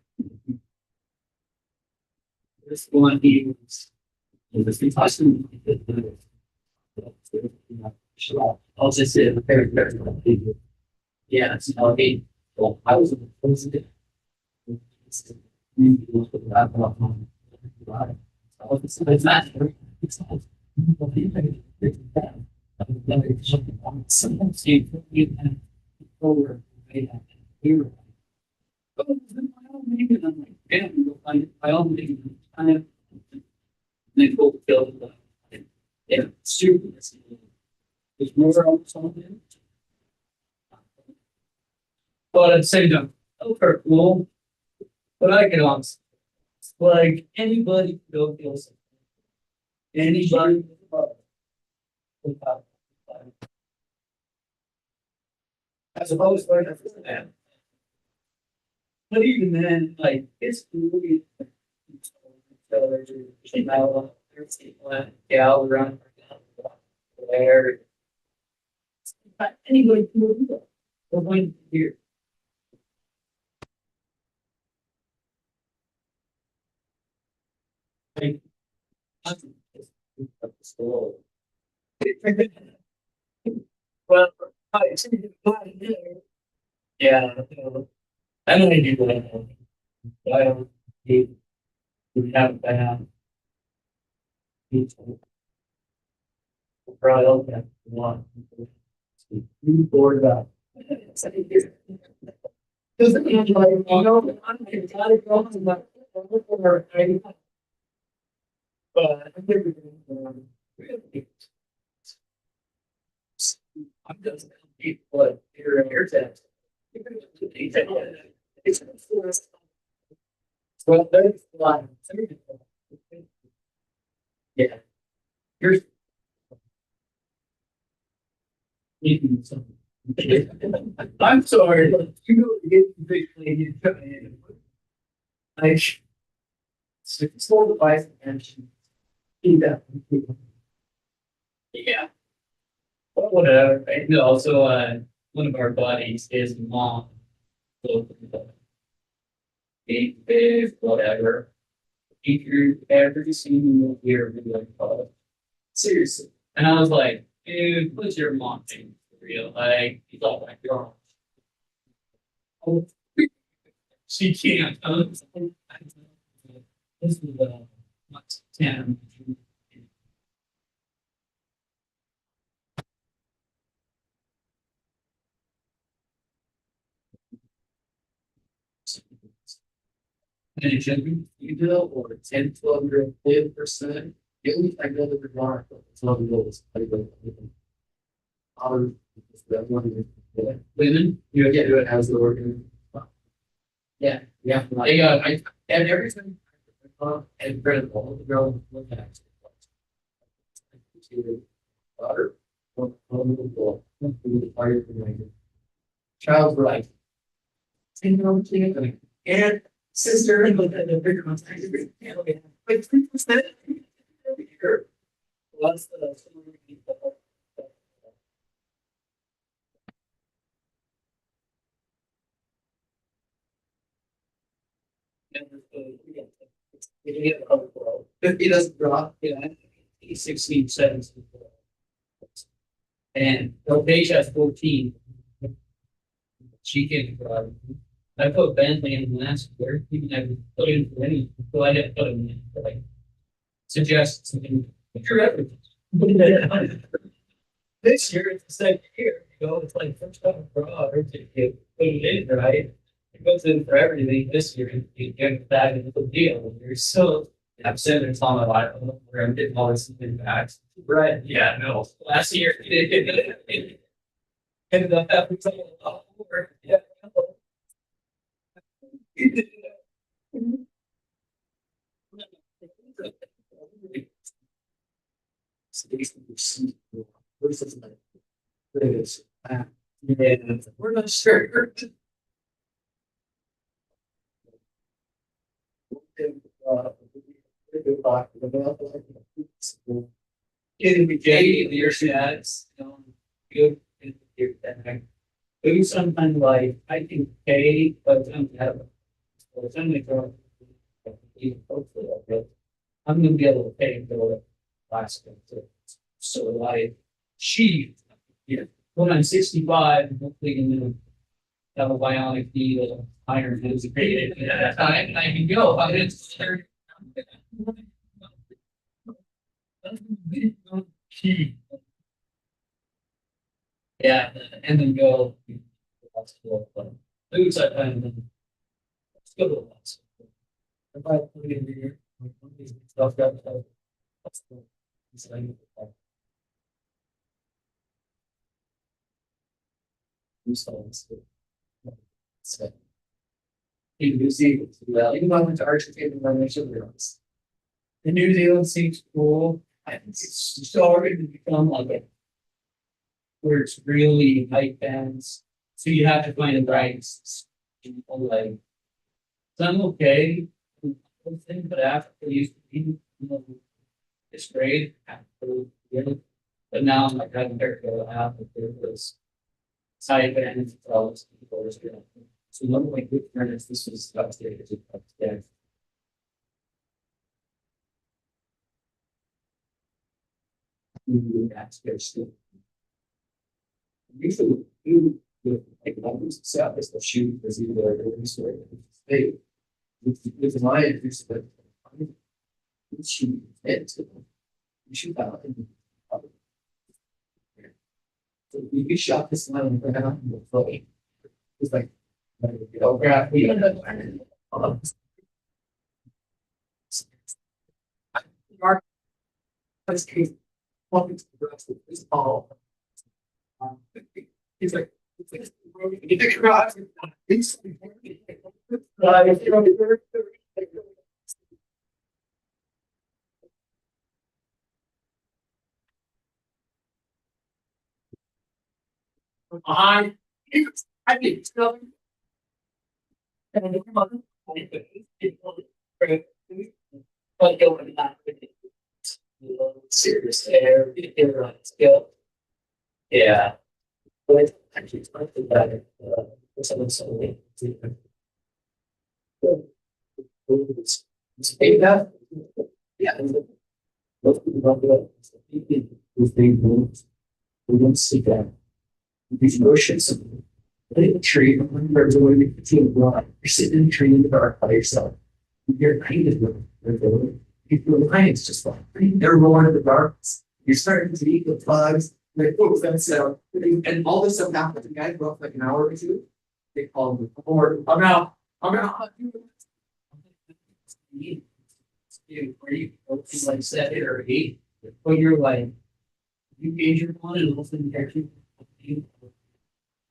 [SPEAKER 7] This one is. This is awesome. I'll just say very, very. Yeah, it's okay. Well, I was opposed to it. It's not. It's not. Sometimes you have over. Here. But then by all means, I'm like, damn, by all means, kind of. They go kill the. Yeah, super. There's more on something. But I'd say no, over cool. But I can honestly, like anybody can go feel something. Anybody. As opposed to like that. But even then, like it's really. Gal around there. But anybody can do that. We're going here. Like, well, yeah, I know I do that. I don't need to have that. Probably open one. You bored about. Doesn't mean like, you know, I'm gotta go to my. But I'm never gonna. I'm just people what here tax. Well, there's a lot. Yeah. Here's. I'm sorry, but you know, to get the big thing, you come in. I. Slow the device and. Yeah. Yeah. Well, whatever. I know. So, one of our buddies, his mom, so, whatever. If you're ever seen me here, we like, seriously. And I was like, dude, what's your mom thing for real? Like, he's all like, girl. Oh, she can't. This is what's 10. And it should be, you know, or 10, 12%. The only I know that remark, it's not rules. Other, that one, women, you get to it as the organ. Yeah, yeah, they got, and everything. And critical, the girl look at. Daughter. Child's right. And sister, and the bigger ones. Like 3%. What's the if he doesn't drop, he's 16, 17. And Elpage has 14. She can drive. I put Bentley in last year, even I put in for any, so I didn't put him in, but like, suggest something. You're everything. This year, it's the second year, you know, it's like first time abroad, or to get put it in, right? It goes in for everything this year, you get back into the deal, you're so. I'm sitting there telling my wife, where I'm getting all this impacts. Right, yeah, no, last year, it ended up having something a lot more, yeah. Yeah, we're not sure. Getting the J, your stats, good. Do something like, I think K, but I'm have. It's only for. Hopefully, I'll get. I'm gonna be able to pay for the last one too. So like, she, yeah, when I'm 65, hopefully gonna have a bionic knee that iron is created at that time, and I can go. I mean, it's 30. Key. Yeah, and then go. Lose that time. Let's go to the last. If I put it in here, stuff that. That's the. It's like. So. In New Zealand, well, even though I went to Argentina, I went to realize. The New Zealand seems cool, and it's starting to become like a. Where it's really high bands, so you have to find the right. Like. So I'm okay. with thing, but after I used to be, it's great. But now I'm like, I can barely go out, but there was. Side bands, all those people. So one of my good friends, this was upstairs. Upstairs. Upstairs too. Usually, you would like numbers set as the shoot was either a story. They with my interest, but shoot it. You shoot out. So we shot this line around the float. It's like, oh, God, we don't know. This case, walking to the rest of this ball. He's like, you think about it. I think so. And come on. But going back with it. Serious air, skill. Yeah. But actually, it's not too bad. Someone's so it's paid that. Yeah. Most people don't do it. Who's being moved. We don't see that. These bushes. In the tree, remember everyone in the team blind. You're sitting in the tree in the dark by yourself. You're kind of the lions just like they're rolling in the darkness. You're starting to eat the bugs, like what was that sound? And all this stuff happened. The guy broke like an hour or two. They called him forward. I'm out. I'm out. Where you like 7 or 8, but you're like you gauge your one and listen to actually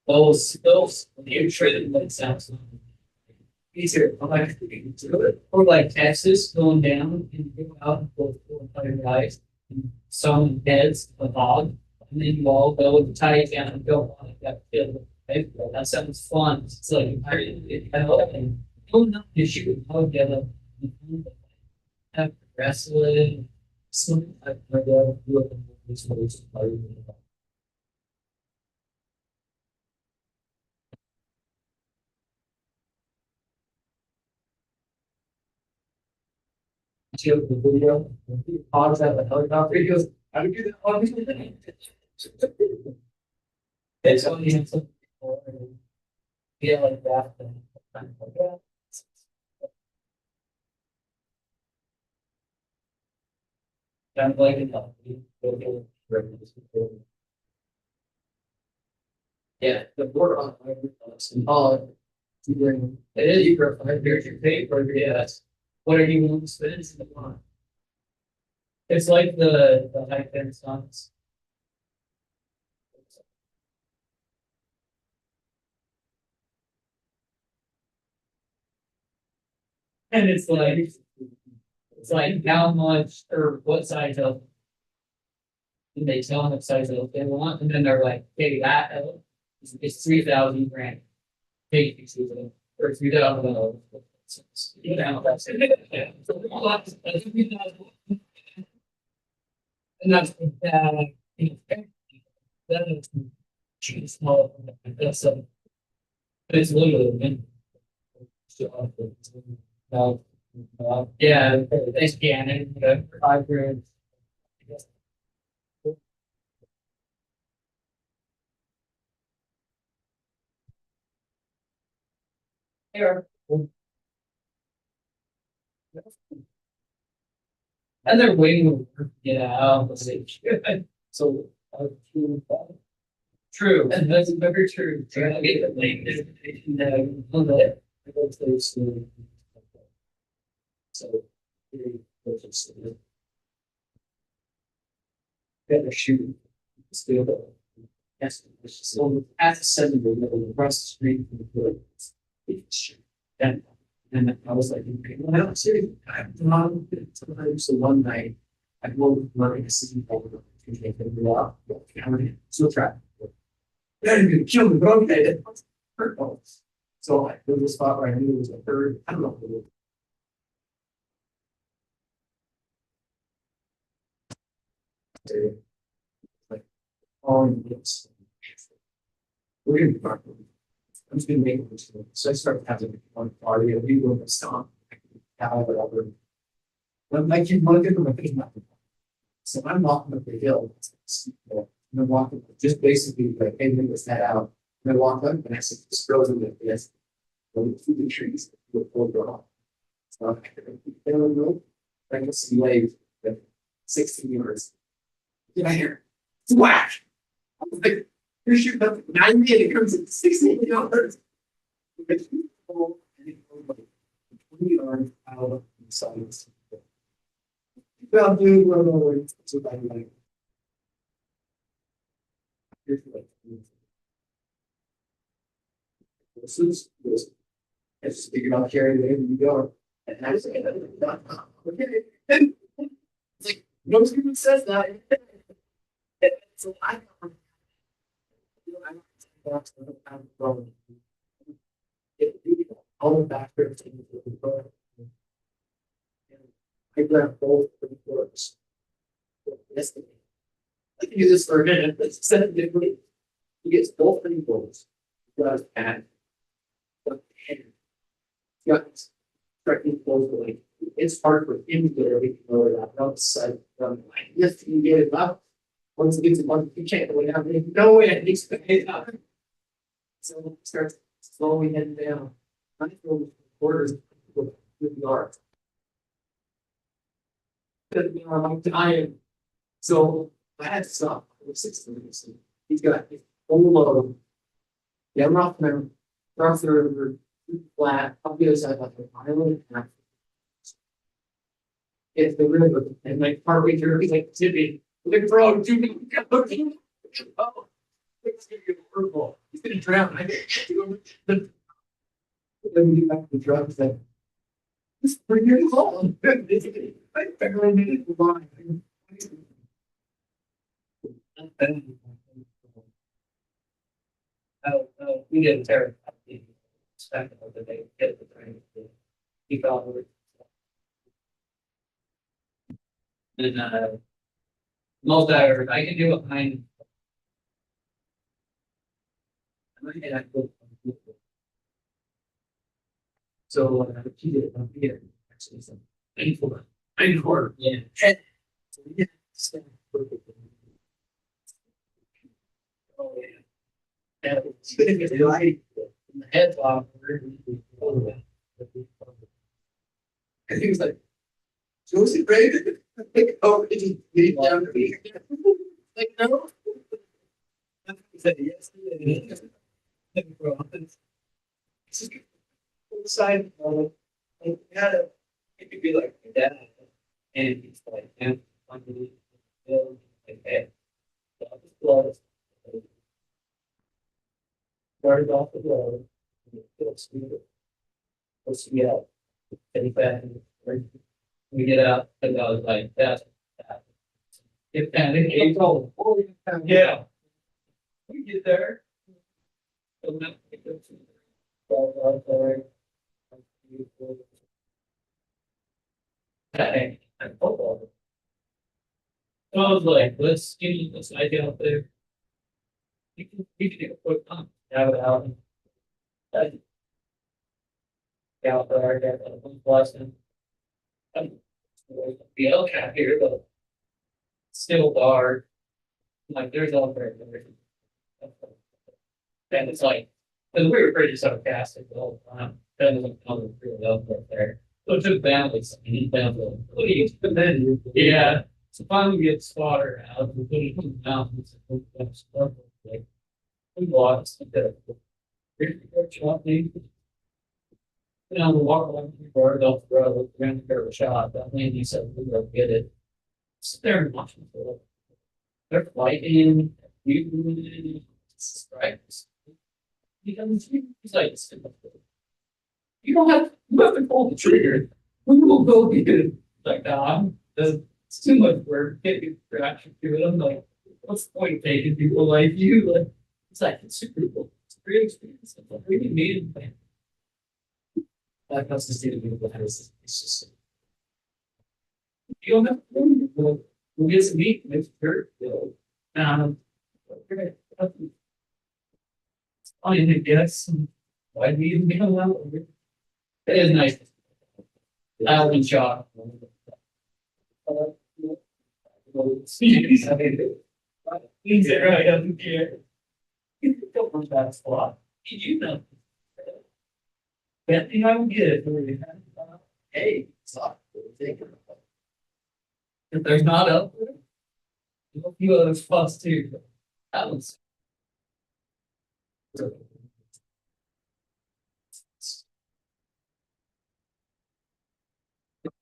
[SPEAKER 7] those you traded like sounds easier. I'm like or like Texas going down and go out and go fire guys and some heads a hog and then you all go and tie it down and go on that field. That sounds fun. It's like I love it. Don't know you shoot a hog together. Have wrestling, something like that. To the video, pause that the helicopter. He goes, how do you do that? Oh, it's only something feel like that. I'm like enough. Yeah, the board on it is your there's your paper, yes. What are you willing to spend in the bond? It's like the high fence songs. And it's like how much or what size of. And they tell them what size of they want, and then they're like, hey, that it's 3,000 grand. Hey, or 3,000. You know, that's it. Yeah. So there's a lot of- and that's that is too small. That's it's literally a minute. Yeah, they scan it, 5 grand. Here. And they're waiting to get out. So, true, and that's very true. Trying to get the late invitation that I know that I go to the school. So, better shoot. Still, yes, it's just so at the center of the middle across the street from the building.
[SPEAKER 1] And I was like, okay, well, I'm serious. I'm not, sometimes the one night, I will learn to see people, they can go up, so trap. Yeah, you're gonna kill the road, hurt balls. So I put the spot where I knew it was a third, I don't know. Like, all this. We're gonna be talking. I'm just gonna make it. So I started having one party, and we were stomp. How whatever. But my kid wanted to go to my face. So I'm walking up the hill. And I'm walking, just basically like, hey, bring this that out. And I walk up and I see this girl's in the yes. Going through the trees, with full draw. So I keep down the road. I can see waves at 16 yards. Get out here. It's whack. I was like, you're shooting up 90 and it comes at 16 yards. It's beautiful, and it goes like 20 yards out of the silence. Well, dude, run over. So I like. Here's what this. I just figured I'll carry it in and go. And I was like, okay. It's like, no one says that. So I all the back there. I grabbed both of the words. Yes, I can do this for a minute. Let's set it differently. He gets both of the words. He got his pad. Got his striking close the lane. It's hard for him to really know that outside from like, yes, you can get it up. Once it gets above, you can't go down. There's no way it needs to get up. So it starts slowly heading down. I feel quarters with the art. I'm dying. So I had to stop. I was 6 minutes. He's got his whole load. Yeah, I'm off there. Across the river, flat, up the other side, like an island. It's the river, and like partway through, he's like, Tippy, look, bro, dude, oh, it's gonna get a curveball. He's gonna drown. I get to go. Then we get back to the drugs. Like, this is 3 years old. I barely made it to line. We didn't tear it. Expect that they get the train. He got over. And most hours I can do it behind. So she did it up here. Actually, some painful. Painful. Yeah. So we did stand perfectly. Oh yeah. And it's gonna get light in the head off. And he was like, Josie ready to pick over and he get down to me. Like, no. He said, yes. It's just on the side of it. Like, it could be like my dad. And he's like, and underneath the hill, like, hey, blood. Started off the road. Let's get out. Any back. We get out, and I was like, that's that. If and it told, yeah. We get there. Hey, and football. So I was like, let's get this idea out there. You can do a quick pump, have it out. Get out there, get a pump lesson. The L cap here, but still dark. Like there's all very and it's like, because we were pretty sarcastic the whole time. That doesn't come really up right there. So it took families, I mean, family, please, but then, yeah. So finally we get spotter out, we put it in the mountains. We lost a bit of. You know, we walk along the road, off the road, ran the pair of shot, that lady he said, we're gonna get it. Sit there and watch them for it. They're fighting, you, right? Because he's like,
[SPEAKER 7] you don't have, you have to pull the trigger. We will go get it. Like, it's too much work, get your reaction to it. I'm like, what's the point of taking people like you? Like, it's like, it's super cool. It's a great experience. It's like, really needed. That has to see the people that is, it's just. You don't have to, we'll get some meat, and it's very, okay. I didn't guess. Why do you even get out? It is nice. I was in shock. He's right up here. Don't run that spot. Did you know? That thing I would get. Hey, stop. If there's not up there, there's a few other spots too. That was.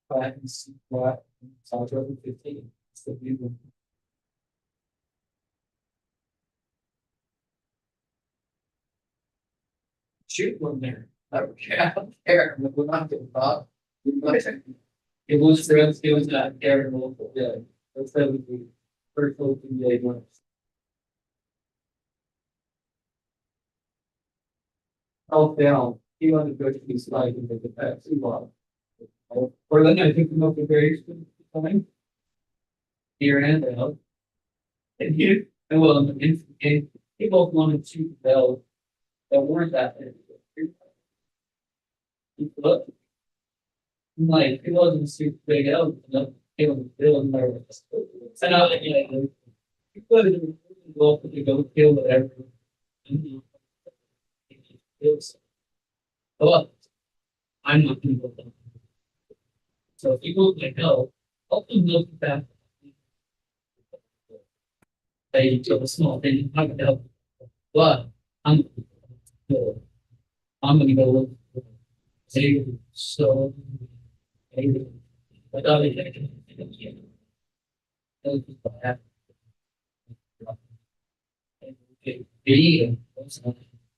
[SPEAKER 7] Back and see what South Road 15. It's the view. Shoot one there.
[SPEAKER 1] I don't care. We're not getting caught.
[SPEAKER 7] It was for us, it was not terrible, yeah. That's that would be first open day once. Oh, down, he wanted to go to the slide and make it back too long. Or then I took him up the very time. Here and out. And you, and well, and they both wanted to bell that weren't that. Look. Like, it wasn't super big out, it was feeling nervous. And I was like, yeah, you could go to go kill whatever. But I'm not gonna go down. So if you want my help, help them look at that. They took a small thing, I can help. But I'm gonna go look. So. But other than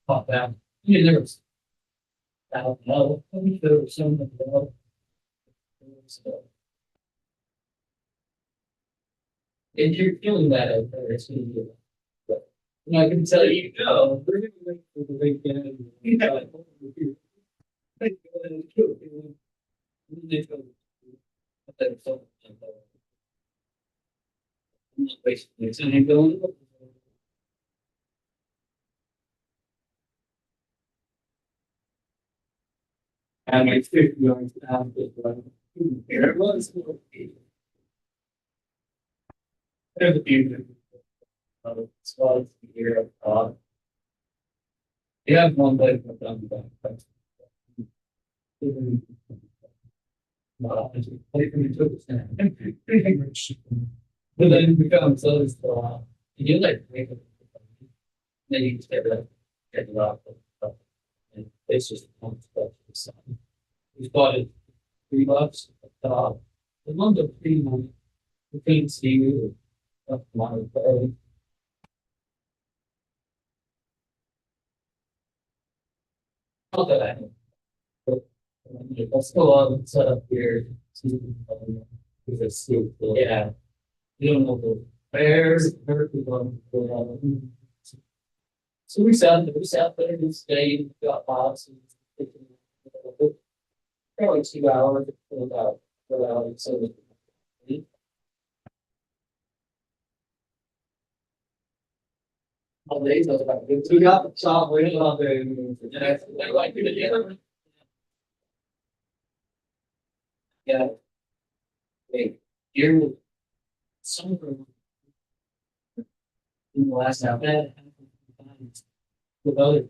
[SPEAKER 7] pop out. I mean, there was, I don't know, I think there was some of the. If you're feeling that out there, it's gonna be. But, I can tell you, no, we're gonna wait for the weekend. And I think going to have this, here it was. There's a few. Spots here. Yeah, one place I've done that. But then it becomes so you like make it. Then you just get it off. And it's just one stuff. We spotted $3. The one of free money. We couldn't see you. One of not that I know. Let's go on set up here. Because it's still, yeah. You don't know the bears, so we sat there and stayed, got lots and. Probably 2 hours, about 4 hours, so. All days, I was about. We got the top way all day. Yeah, I like it together. Yeah. Hey, here. Some. In the last hour. With other.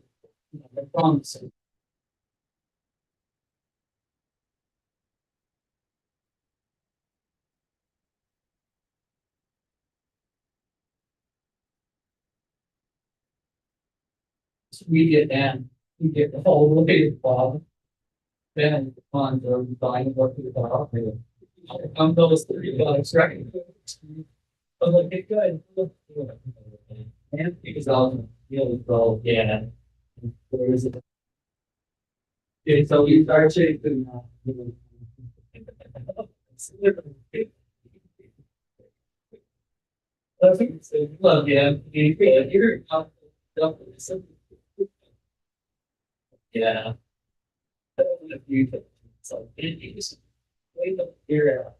[SPEAKER 7] I promise. So we get down, we get the whole way to the bottom. Then on the line work to the bottom. I'm those $3, right? I'm like, hey, good. And because I'll, go, yeah. Where is it? Okay, so we start chasing. Love, yeah. You're. Yeah. A few things. So it is way up here.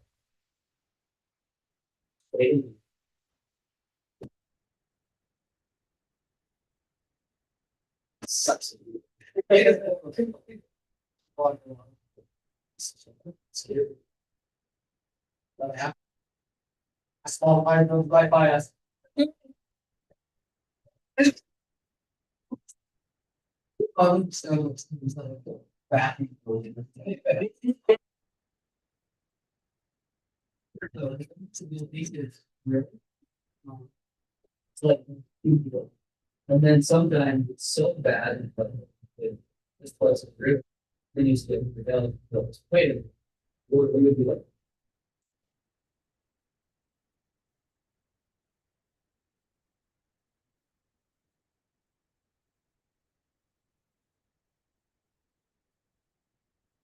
[SPEAKER 7] Way. Sucks. Small fire goes right by us. So it's like a bathroom. It's like, and then sometimes it's so bad, but this place is real. Then you still develop, wait a minute. What would be like?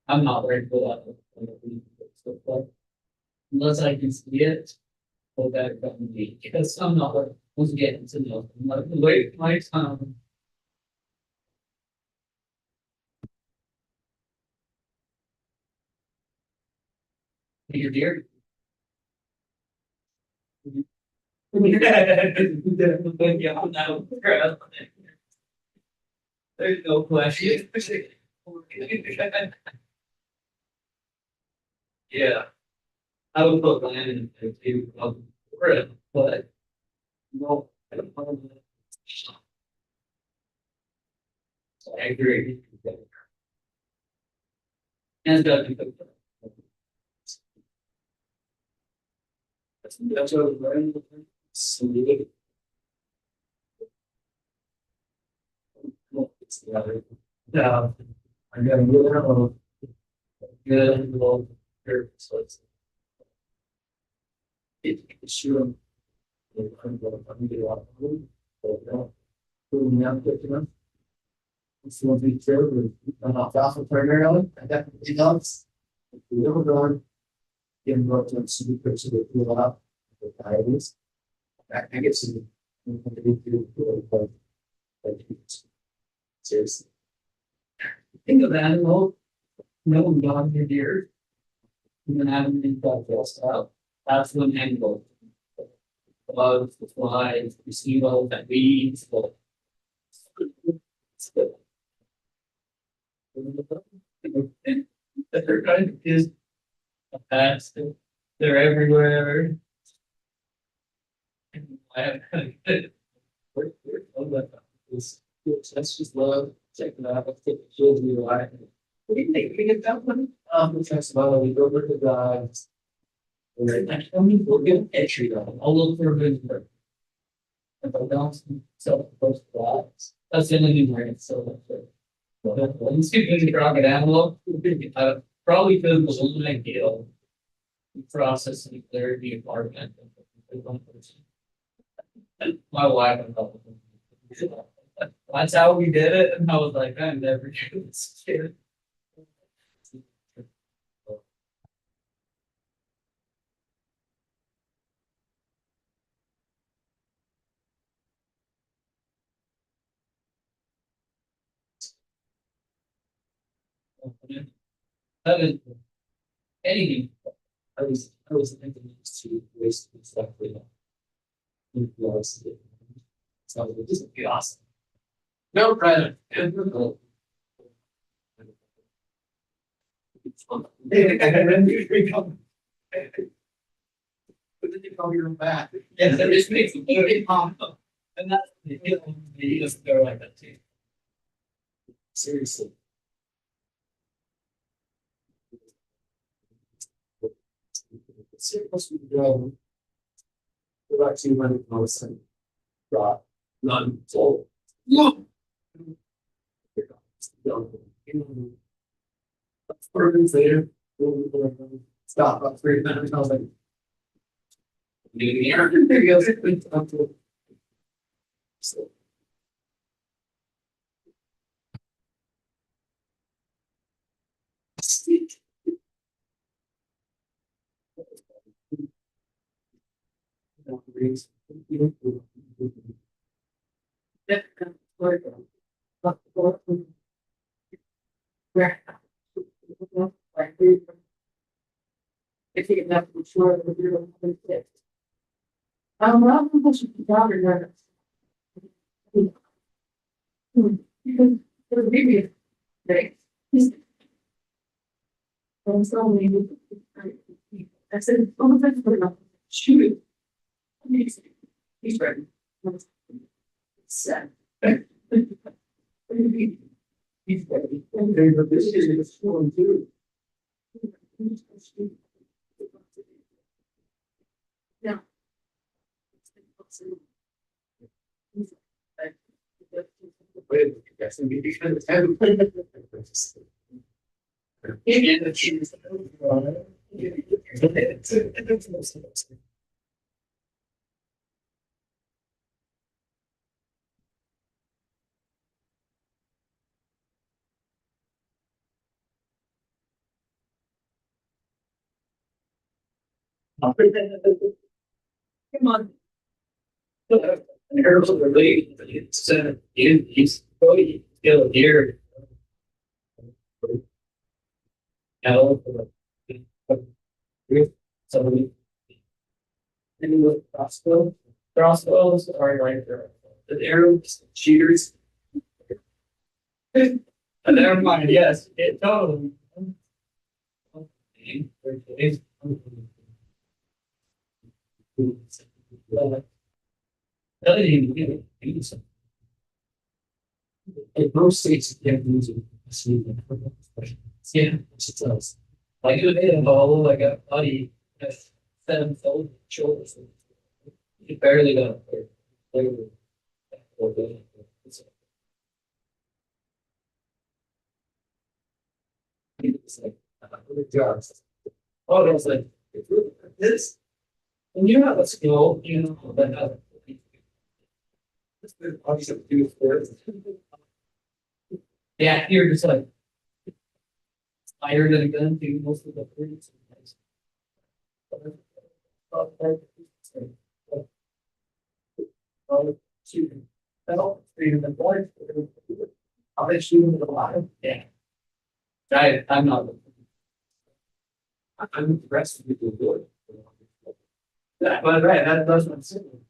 [SPEAKER 7] I'm not very good at it. Unless I can see it, or that from me, because I'm not like, who's getting to know, I'm like, wait, my time. Your dear. Yeah, no, there's no question. Yeah. I would put land in there too, but no, I don't know. So I agree. And that's what I'm learning. Yeah, I got a little good little here, so it's sure. I'm gonna get a lot of food, but food now, you know. It's going to be true, but I'm not fossil primarily, I definitely don't. If we ever go, give them up to some pictures of the up, the diabetes. I get some. Seriously. Think of animal, no dog or deer. You can have them in podcast out. That's one animal. The bugs, the flies, the mosquitoes, the weeds, they're kind of just a past. They're everywhere. That's just love. Check it out. Let's take the children of your life. What do you think? We get that one? That's about we go with the dogs. I mean, we'll get an entry though. I'll look for a good word. If I don't sell those dogs, that's the only thing where it's so much. When you see the crocodile, probably because it was only ideal. Processing clarity apartment. My wife and couple. That's how we did it, and I was like, I'm never doing this kid. That is anything. I was thinking it's to waste stuff with them. So it just be awesome. No credit. But then you call your back. Yes, it just makes it very calm. And that's the just go like that too. Seriously. Seriously, go. We're actually running most and brought none sold. Look. Four minutes later, stop about 3 minutes. I was like, there you go. So. If you get enough to sure that you're going to fit. Well, I should be down there. Because the baby, right? And so maybe. I said, oh, that's good enough. Shoot it. He's ready. Set. He's ready.
[SPEAKER 3] Okay, but this is one too.
[SPEAKER 7] No.
[SPEAKER 3] Wait, that's gonna be because
[SPEAKER 7] Come on. Arrows are late, it's he's probably still here. Now. Somebody. And with crossbows are like the arrows, cheaters. Never mind, yes, it totally. In most states, you can't use it. Yeah, it does. Like you made a bowl, like a buddy, has 7 fold shoulders. You barely got it. It's like, oh, it was like, this. And you have a skill, you know, that obviously do for it. Yeah, you're just like higher than a gun to most of the things. Shooting. That'll freedom and life. Are they shooting it alive? Yeah. I'm not. I'm impressed with people do it. Yeah, but right, that's what I'm saying.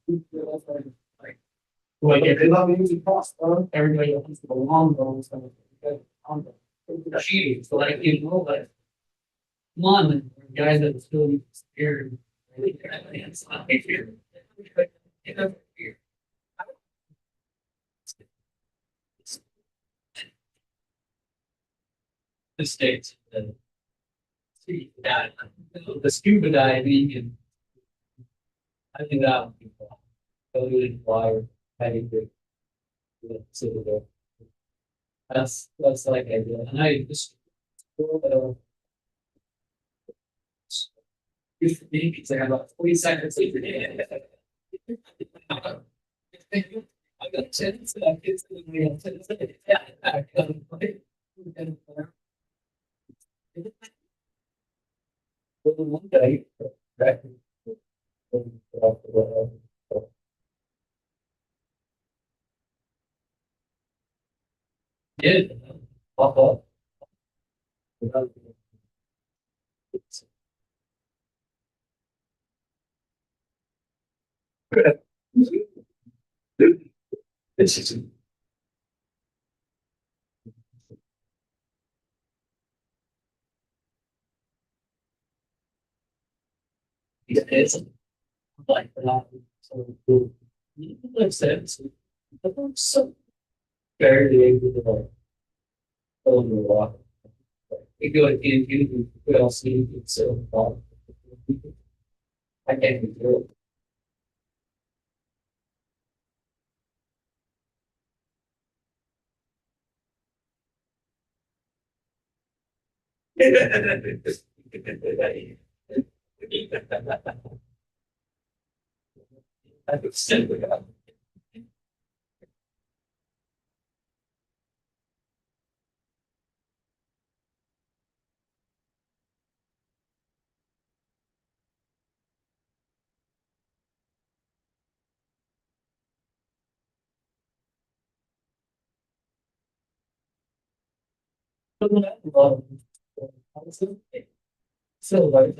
[SPEAKER 7] Like if they love using crossbow, everybody wants to go longbow, so on the cheating, so like you know, like come on, guys that still use spear. The states, see that the scuba diving and I think that would be fun. Totally fly heading to the that's like idea. And I just good for me because I have about 40 seconds every day. I got 10 seconds and we have 10 seconds. Yeah, I can play. One day, right? Did. Pop up. This is. It's like that. So cool. Like sense. So barely able to like go in the water. You go again, you could also it's so I can't do it. I could simply have. So like,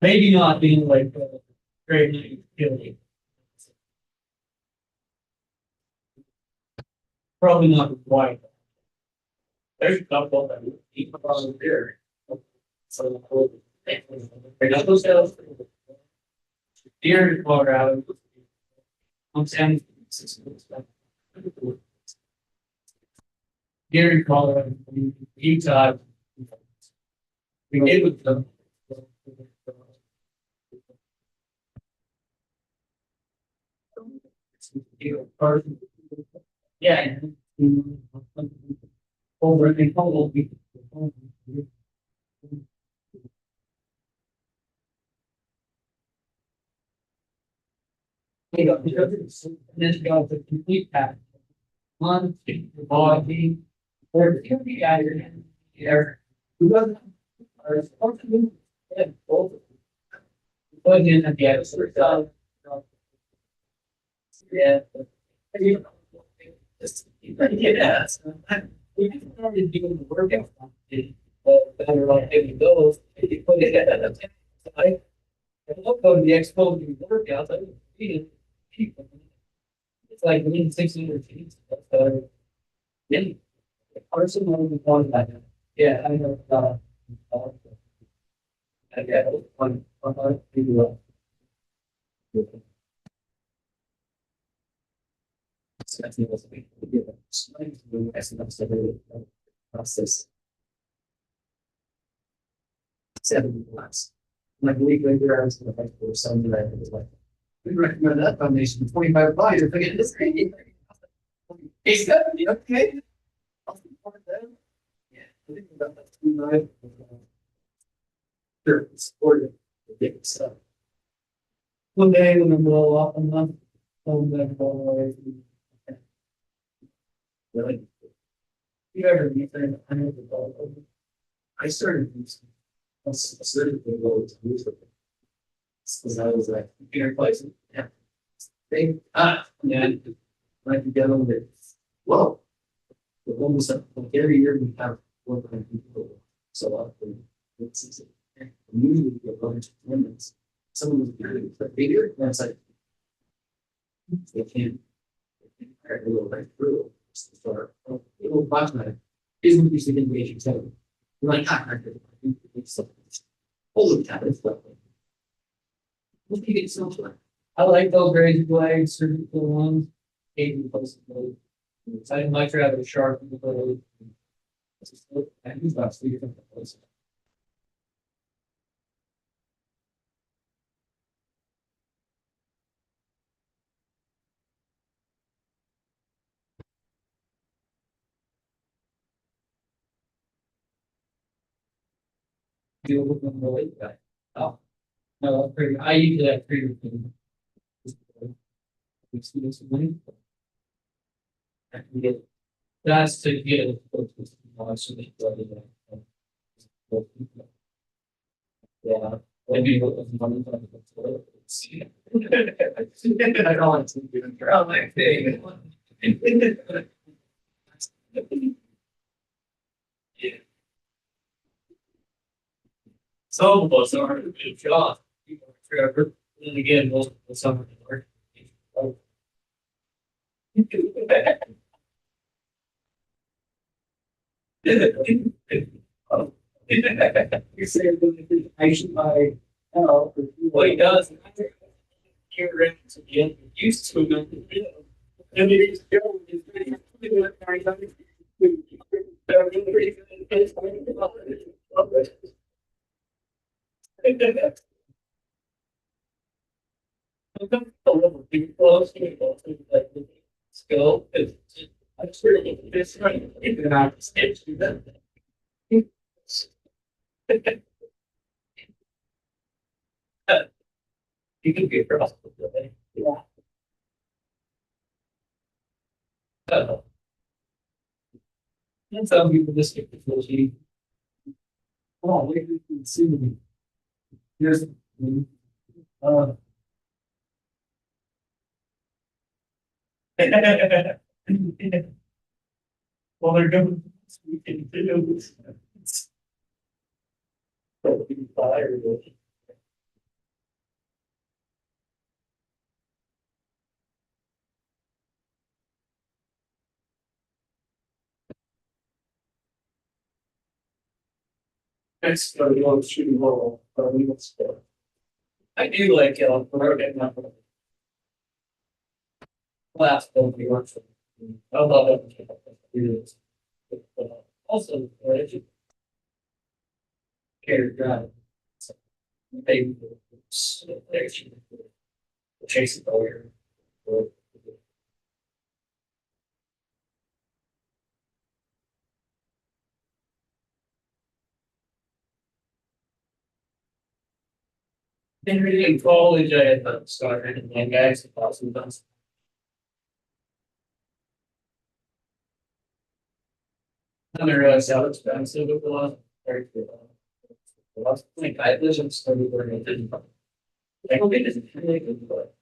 [SPEAKER 7] maybe not being like great utility. Probably not required. There's a couple that would be around there. So I got those sales. Deer to Colorado. I'm saying. Deer to Colorado, Utah. We gave it them. Yeah. Over in Colorado. This got the complete pack. One, body, or the guy here. Who doesn't? Are responsible. Yeah, both. But in at the other yeah. Yeah. We just started doing the workout. Better like getting those. You put it at I don't go to the expo to do workouts. I don't see it. People. It's like within 600 feet. Yeah. Person will be one like that. Yeah, I know. I get one people. So I think that's a big deal. Trying to do SMS process. 7 months. Like a week later, I was going to fight for something that was like, we recommend that foundation for $25. If I get this crazy. It's gonna be okay. I'll support them. Yeah, I think about that $29. Sure, support it. Big stuff. One day when I'm low off a month, I'm gonna go away. Really? You ever meet them? I know the dog. I started using. I started to go to use it. Because I was like, computer place. Yeah. They, yeah. Right together with it. Whoa. The almost like every year we have 100 people. So it's usually a bunch of limits. Someone was doing it for bigger, and it's like they can't a little right through. Start it will watch that isn't usually engaging so you're like it's holy cow it's lovely. We'll keep it so fun. I like those raised flags, surgical ones, even close to those. I didn't like to have a sharp blade. I think about 3 different places. Deal with them really guy. Oh, no, that's pretty. I usually have 3 students of money. I can get that's to get it. Yeah, maybe money. I don't want to be in trouble like thing. Yeah. Some of us are a good job. Forever. And again, most of the summer work. You say I should buy help. Well, he does. Here, again, used to them. And he's skill is I'm sure this right in that stage that you can get across the way. Yeah. And some people just get the full sheet. Oh, wait, you can see me. Here's Well, they're doing, we can do. But we can fire it. It's gonna go shooting hole, but we will still. I do like, program number. Last one we worked for. I love it. Also, if you. Care drive. Maybe. Chase it over. In college, I had started and guys, awesome dance. I didn't realize how expensive it was. Very good. Like I listened to where it didn't. I don't think it's really good, but.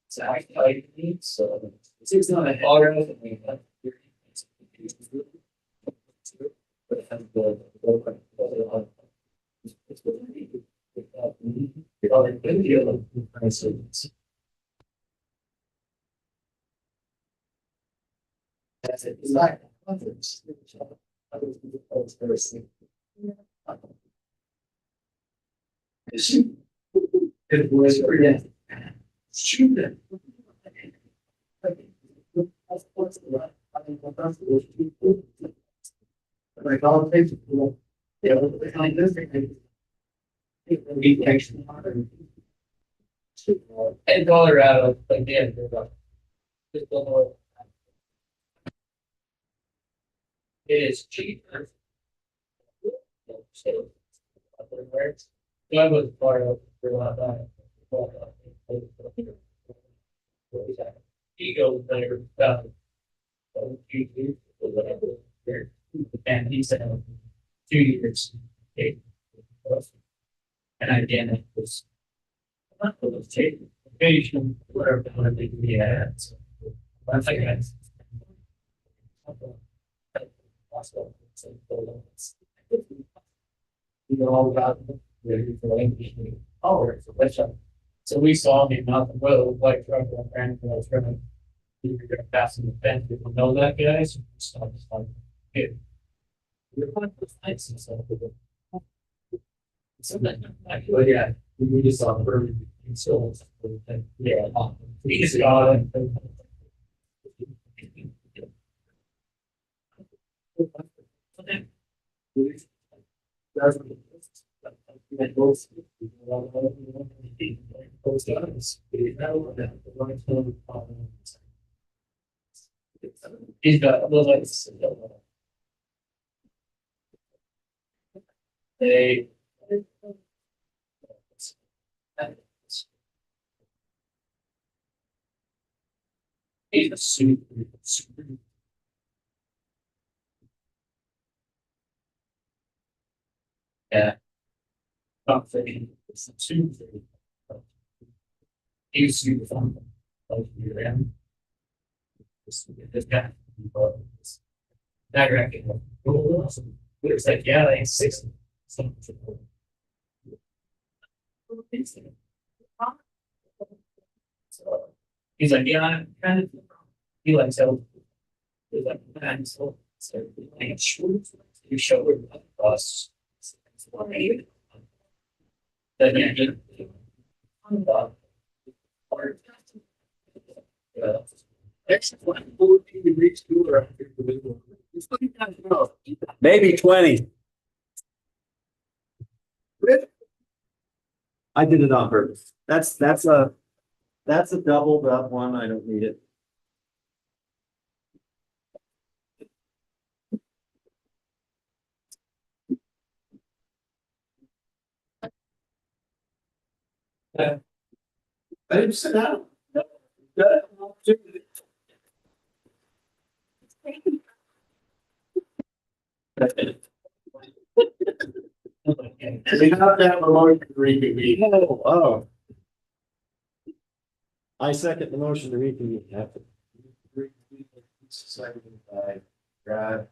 [SPEAKER 7] It's actually neat, so. It's not a hard. But it has the. It's really good. That's it. It's like. It was pretty. Shoot it. Like all things, behind this. In Colorado, again, it is cheaper. So, I was part of for a lot of that. Ego there, and he said 2 years. And again, it was. Not for those taking vacation, whatever we had. So, once I got. You know all about ready for English. Oh, so we saw him out the road, white truck, and I was running. We were gonna pass in the fence, we don't know that guy, so we stopped, just like, hey. You're going to find some stuff with it. So then, like, well, yeah, we just saw the bird, and so, yeah, we just got it. He's got a little like. They. He's a super. Yeah. Not thinking, it's a super. He's super fun. Like you're in. This guy. That reckon. It's like, yeah, like 6. So he's like, yeah, I'm kind of. He likes help. He's like, man, so you show her the bus. Then yeah,
[SPEAKER 2] Maybe 20. I did it on purpose. That's a doubled up one. I don't need it.
[SPEAKER 3] I didn't sit down. We have to have a motion to reconvene.
[SPEAKER 2] Oh. I second the motion to reconvene after. Seconded by Brad.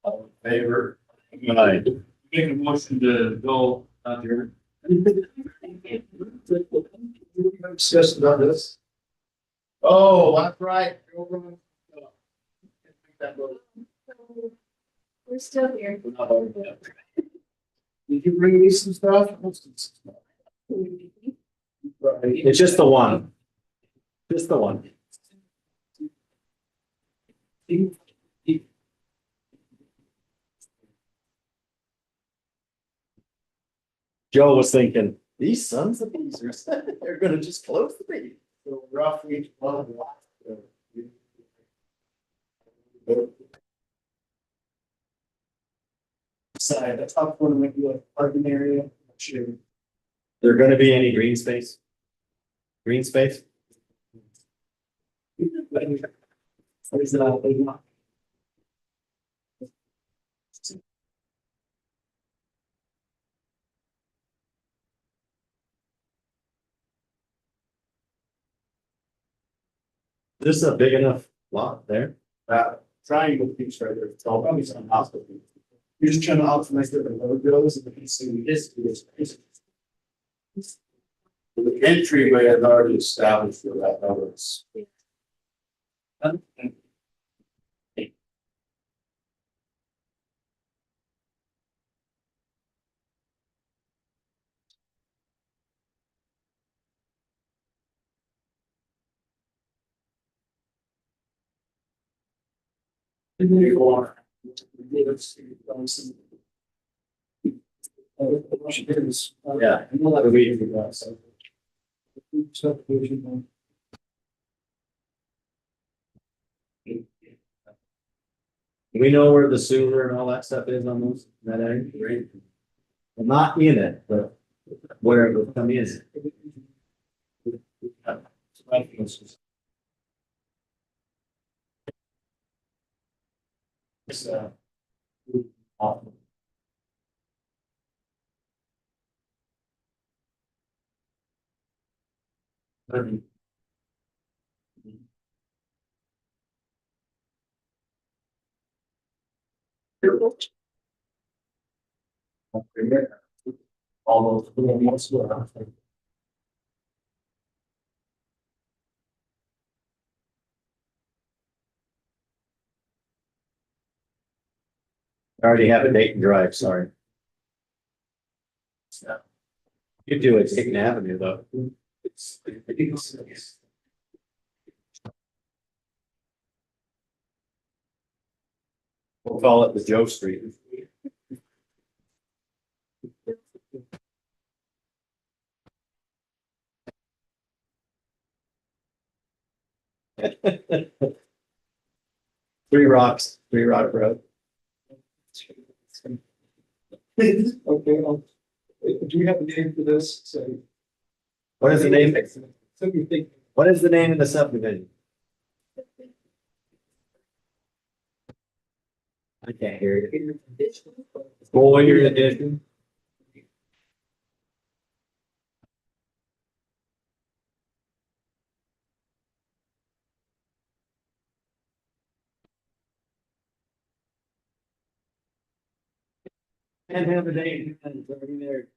[SPEAKER 2] All in favor? Aye.
[SPEAKER 6] Make a motion to go out there.
[SPEAKER 3] Discussed about this.
[SPEAKER 2] Oh, that's right.
[SPEAKER 5] We're still here.
[SPEAKER 3] Did you bring me some stuff?
[SPEAKER 2] It's just the one. Just the one. Joe was thinking, these sons of bees are, they're gonna just close the bee.
[SPEAKER 3] So roughly one lot.
[SPEAKER 4] Side, the top one might be like parking area, sure.
[SPEAKER 2] There gonna be any green space? Green space?
[SPEAKER 4] There's big one.
[SPEAKER 2] This is a big enough lot there.
[SPEAKER 3] That triangle piece right there, it's all probably some hospital. You're just trying to optimize the road goes and the piece of this. The entryway is already established for that, notice.
[SPEAKER 2] Yeah. We know where the sewer and all that stuff is on those, that area, right? Well, not in it, but where it would come in. It's, awful.
[SPEAKER 3] All those.
[SPEAKER 2] I already have a date and drive, sorry. You do it, Hicken Avenue though. We'll call it the Joe Street. Three Rock Road.
[SPEAKER 4] Okay, do we have a name for this? So.
[SPEAKER 2] What is the name?
[SPEAKER 4] So you think,
[SPEAKER 2] What is the name of the subdivision? I can't hear you. Boyer Edition. And have a date. It's already there.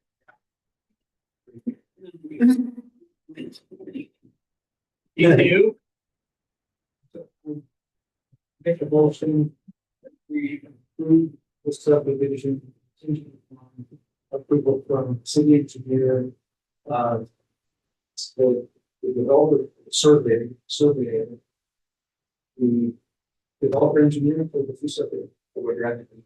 [SPEAKER 6] You?
[SPEAKER 4] make a motion, that we approve the subdivision. Contingent upon approval from city engineer, the developer survey. The developer engineer for the two survey. We're drafting.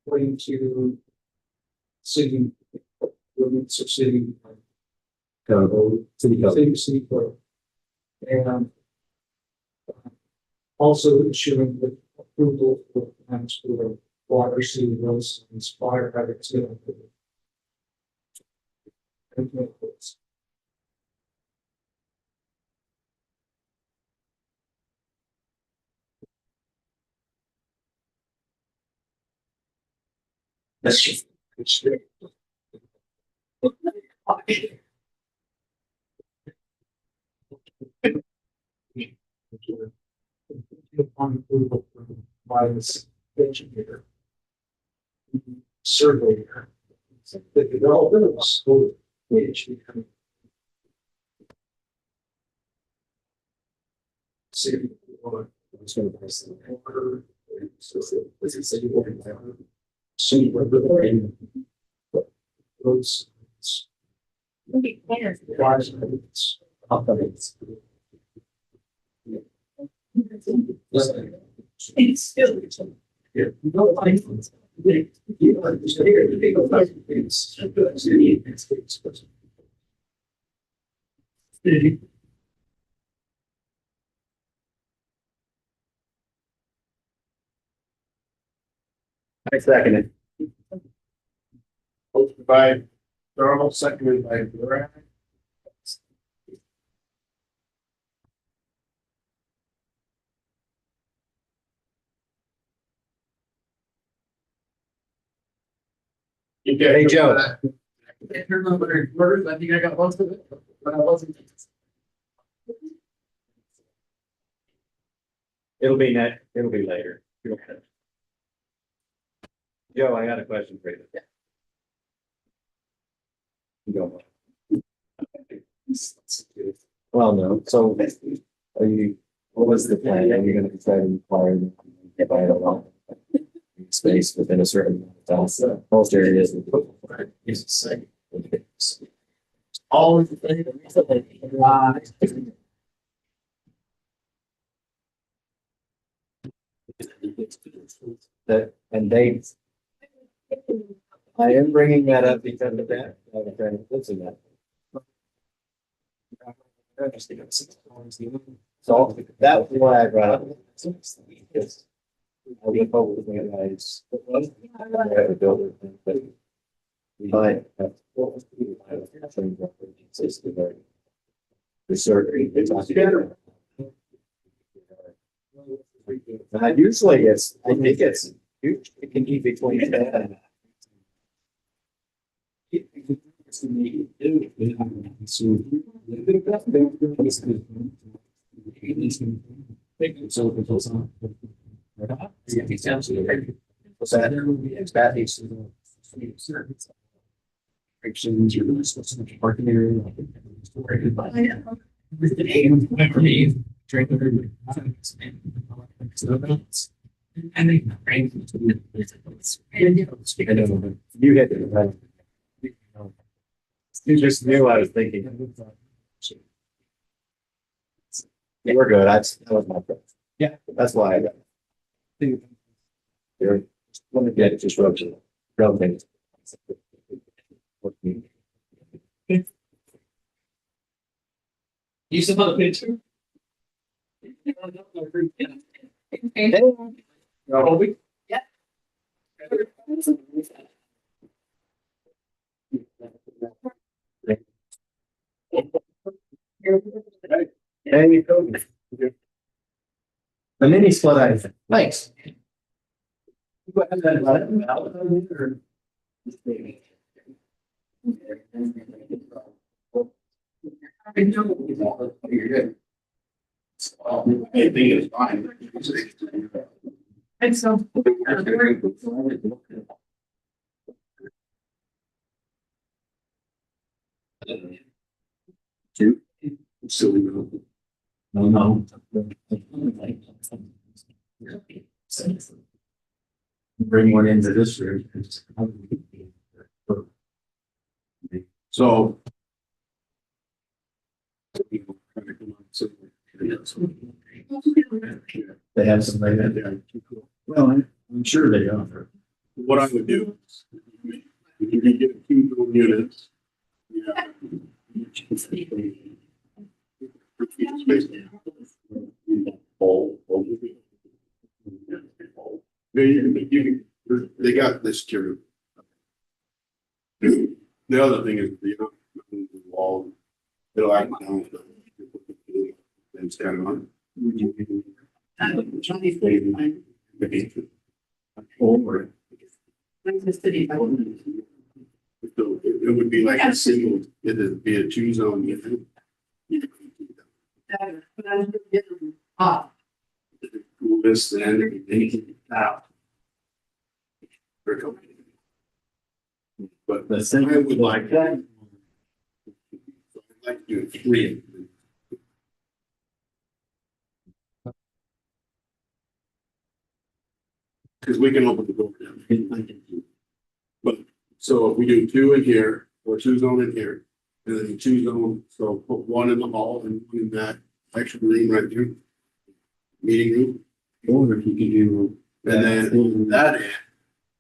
[SPEAKER 4] According to city, limits of city.
[SPEAKER 2] City code.
[SPEAKER 4] City code. And also issuing the approval for plans for the water, sewer, roads, and fire hydrants. Upon approval by this engineer. Surveyor. The developer of school. Engineer. City. It's gonna be some water. This is city water. City water. Roads. Requirements. Operates. It's still. Yeah. You know, I. You understand here, the big of it's.
[SPEAKER 2] I second it.
[SPEAKER 3] Motion by Darrell, seconded by Brad.
[SPEAKER 2] Hey, Joe.
[SPEAKER 1] I turned on my recorders, I think I got most of it, but I wasn't.
[SPEAKER 2] It'll be it'll be later. Joe, I got a question for you. You go. Well, no, so are you, what was the plan? Are you gonna try to require them to buy a lot? Space within a certain amount of time, most areas.
[SPEAKER 7] All in favor?
[SPEAKER 2] That, and dates. I am bringing that up because of that. I have a friend who lives in that. So that's why I brought up. Because I would hope with you guys. I have a builder, but we might have. The surgery. Usually it's, I think it's, it can be between that and.
[SPEAKER 7] And then bring.
[SPEAKER 2] You hit it, right? You just knew I was thinking. We're good, that was my point.
[SPEAKER 7] Yeah.
[SPEAKER 2] That's why I got. There, let me get it, just rub things.
[SPEAKER 7] You saw the picture?
[SPEAKER 1] Oh, we.
[SPEAKER 2] There you go. The mini split ice.
[SPEAKER 1] Thanks. You're good.
[SPEAKER 3] I think it's fine.
[SPEAKER 5] And so.
[SPEAKER 3] Two. Silly.
[SPEAKER 2] No. Bring one into this room.
[SPEAKER 3] So.
[SPEAKER 2] They have some like that. Well, I'm sure they offer.
[SPEAKER 3] What I would do. You can get 2 units. Yeah. They got this too. The other thing is the wall, it'll act down. It's kind of on. Over. So it would be like a single, it'd be a two zone, you know. This then anything out. But the thing I would like that. I'd like to do three. Because we can open the door down. But, so if we do two in here, or two zone in here, and then two zone, so put one in the hall and one in that extra room right there. Meeting room,
[SPEAKER 2] Or if you could do.
[SPEAKER 3] and then that end,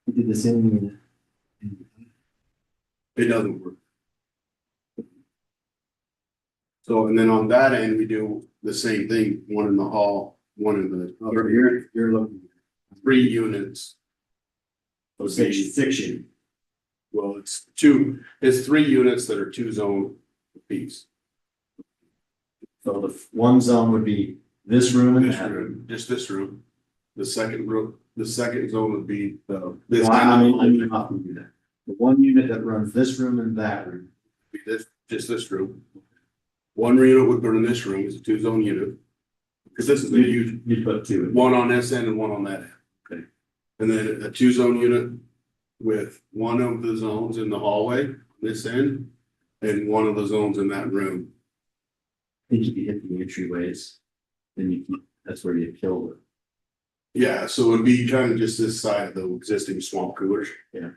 [SPEAKER 2] We did the same.
[SPEAKER 3] it doesn't work. So, and then on that end, we do the same thing, one in the hall, one in the other,
[SPEAKER 2] You're looking.
[SPEAKER 3] 3 units.
[SPEAKER 2] Oh, six units.
[SPEAKER 3] Well, it's 3 units that are 2 zone piece.
[SPEAKER 2] So the one zone would be this room and
[SPEAKER 3] This
[SPEAKER 2] that.
[SPEAKER 3] room, just this room. The second room, the second zone would be this.
[SPEAKER 2] No, I mean, not to do that. The one unit that runs this room and that room.
[SPEAKER 3] Be this, just this room. One unit would go in this room, it's a 2 zone unit. Because this is the huge,
[SPEAKER 2] You put two. in.
[SPEAKER 3] one on this end and one on that end.
[SPEAKER 2] Okay.
[SPEAKER 3] And then a 2 zone unit with one of the zones in the hallway, this end, and one of the zones in that room.
[SPEAKER 2] I think if you hit the entryways, then that's where you kill it.
[SPEAKER 3] Yeah, so it'd be kind of just this side of the existing swamp coolers.
[SPEAKER 2] Yeah.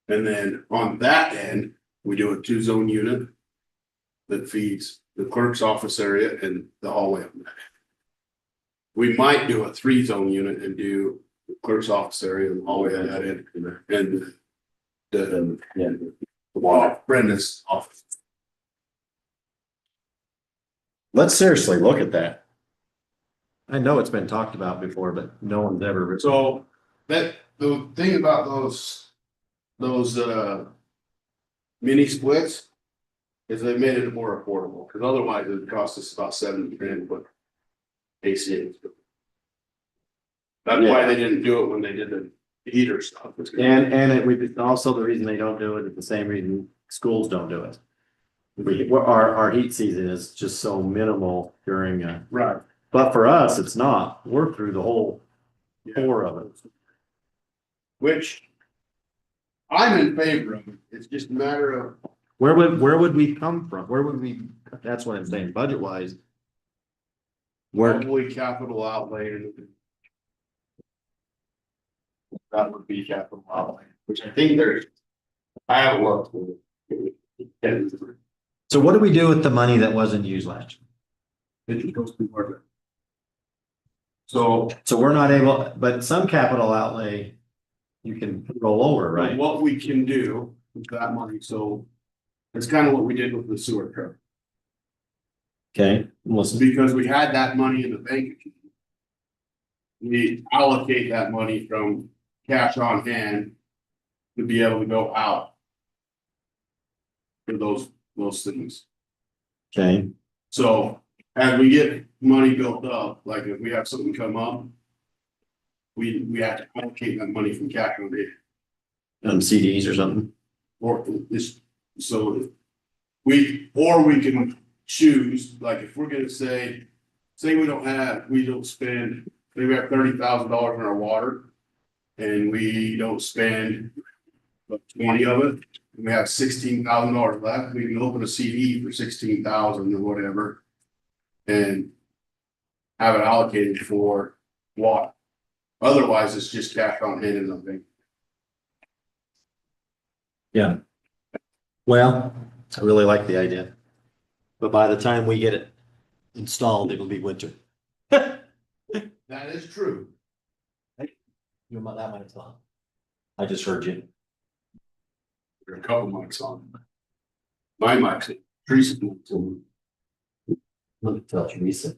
[SPEAKER 3] And then on that end, we do a 2 zone unit. That feeds the clerk's office area and the hallway. We might do a 3 zone unit and do the clerk's office area and the hallway at that end. And Brenda's office.
[SPEAKER 8] Let's seriously look at that. I know it's been talked about before, but no one's ever.
[SPEAKER 3] So that, the thing about those mini splits. Is they made it more affordable, because otherwise it would cost us about $70,000 to put AC in. That's why they didn't do it when they did the heater stuff.
[SPEAKER 8] And it would also the reason they don't do it is the same reason schools don't do it. Our heat season is just so minimal during
[SPEAKER 3] Right.
[SPEAKER 8] but for us, it's not. We're through the whole core of it.
[SPEAKER 3] Which I'm in favor of. It's just a matter of,
[SPEAKER 8] Where would we come from? Where would we, that's what I'm saying, budget wise. Where,
[SPEAKER 3] probably capital outlay. That would be capital outlay, which I think there's, I haven't looked.
[SPEAKER 8] so what do we do with the money that wasn't used last year?
[SPEAKER 3] It goes to market. So
[SPEAKER 8] So we're not able, but some capital outlay. You can roll over, right?
[SPEAKER 3] what we can do with that money, so. It's kind of what we did with the sewer truck,
[SPEAKER 8] Okay, listen.
[SPEAKER 3] because we had that money in the bank. We allocate that money from cash on hand. To be able to go out. For those things.
[SPEAKER 8] Okay,
[SPEAKER 3] So as we get money built up, like if we have something come up. We have to allocate that money from cash on hand,
[SPEAKER 8] CDs or something.
[SPEAKER 3] or this, so. We can choose, like if we're gonna say we don't spend, maybe we have $30,000 in our water. And we don't spend about 20 of it, and we have $16,000 left, we can open a CD for 16,000 or whatever. And have it allocated for water. Otherwise, it's just cash on hand and nothing.
[SPEAKER 8] Yeah. Well, I really like the idea. But by the time we get it installed, it'll be winter.
[SPEAKER 3] That is true.
[SPEAKER 8] You're about that much long. I just heard you.
[SPEAKER 3] There are a couple mics on. My mic's, Teresa's mic's on.
[SPEAKER 8] Let me tell Teresa.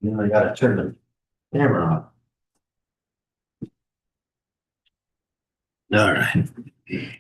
[SPEAKER 8] Now I gotta turn the camera on. All right.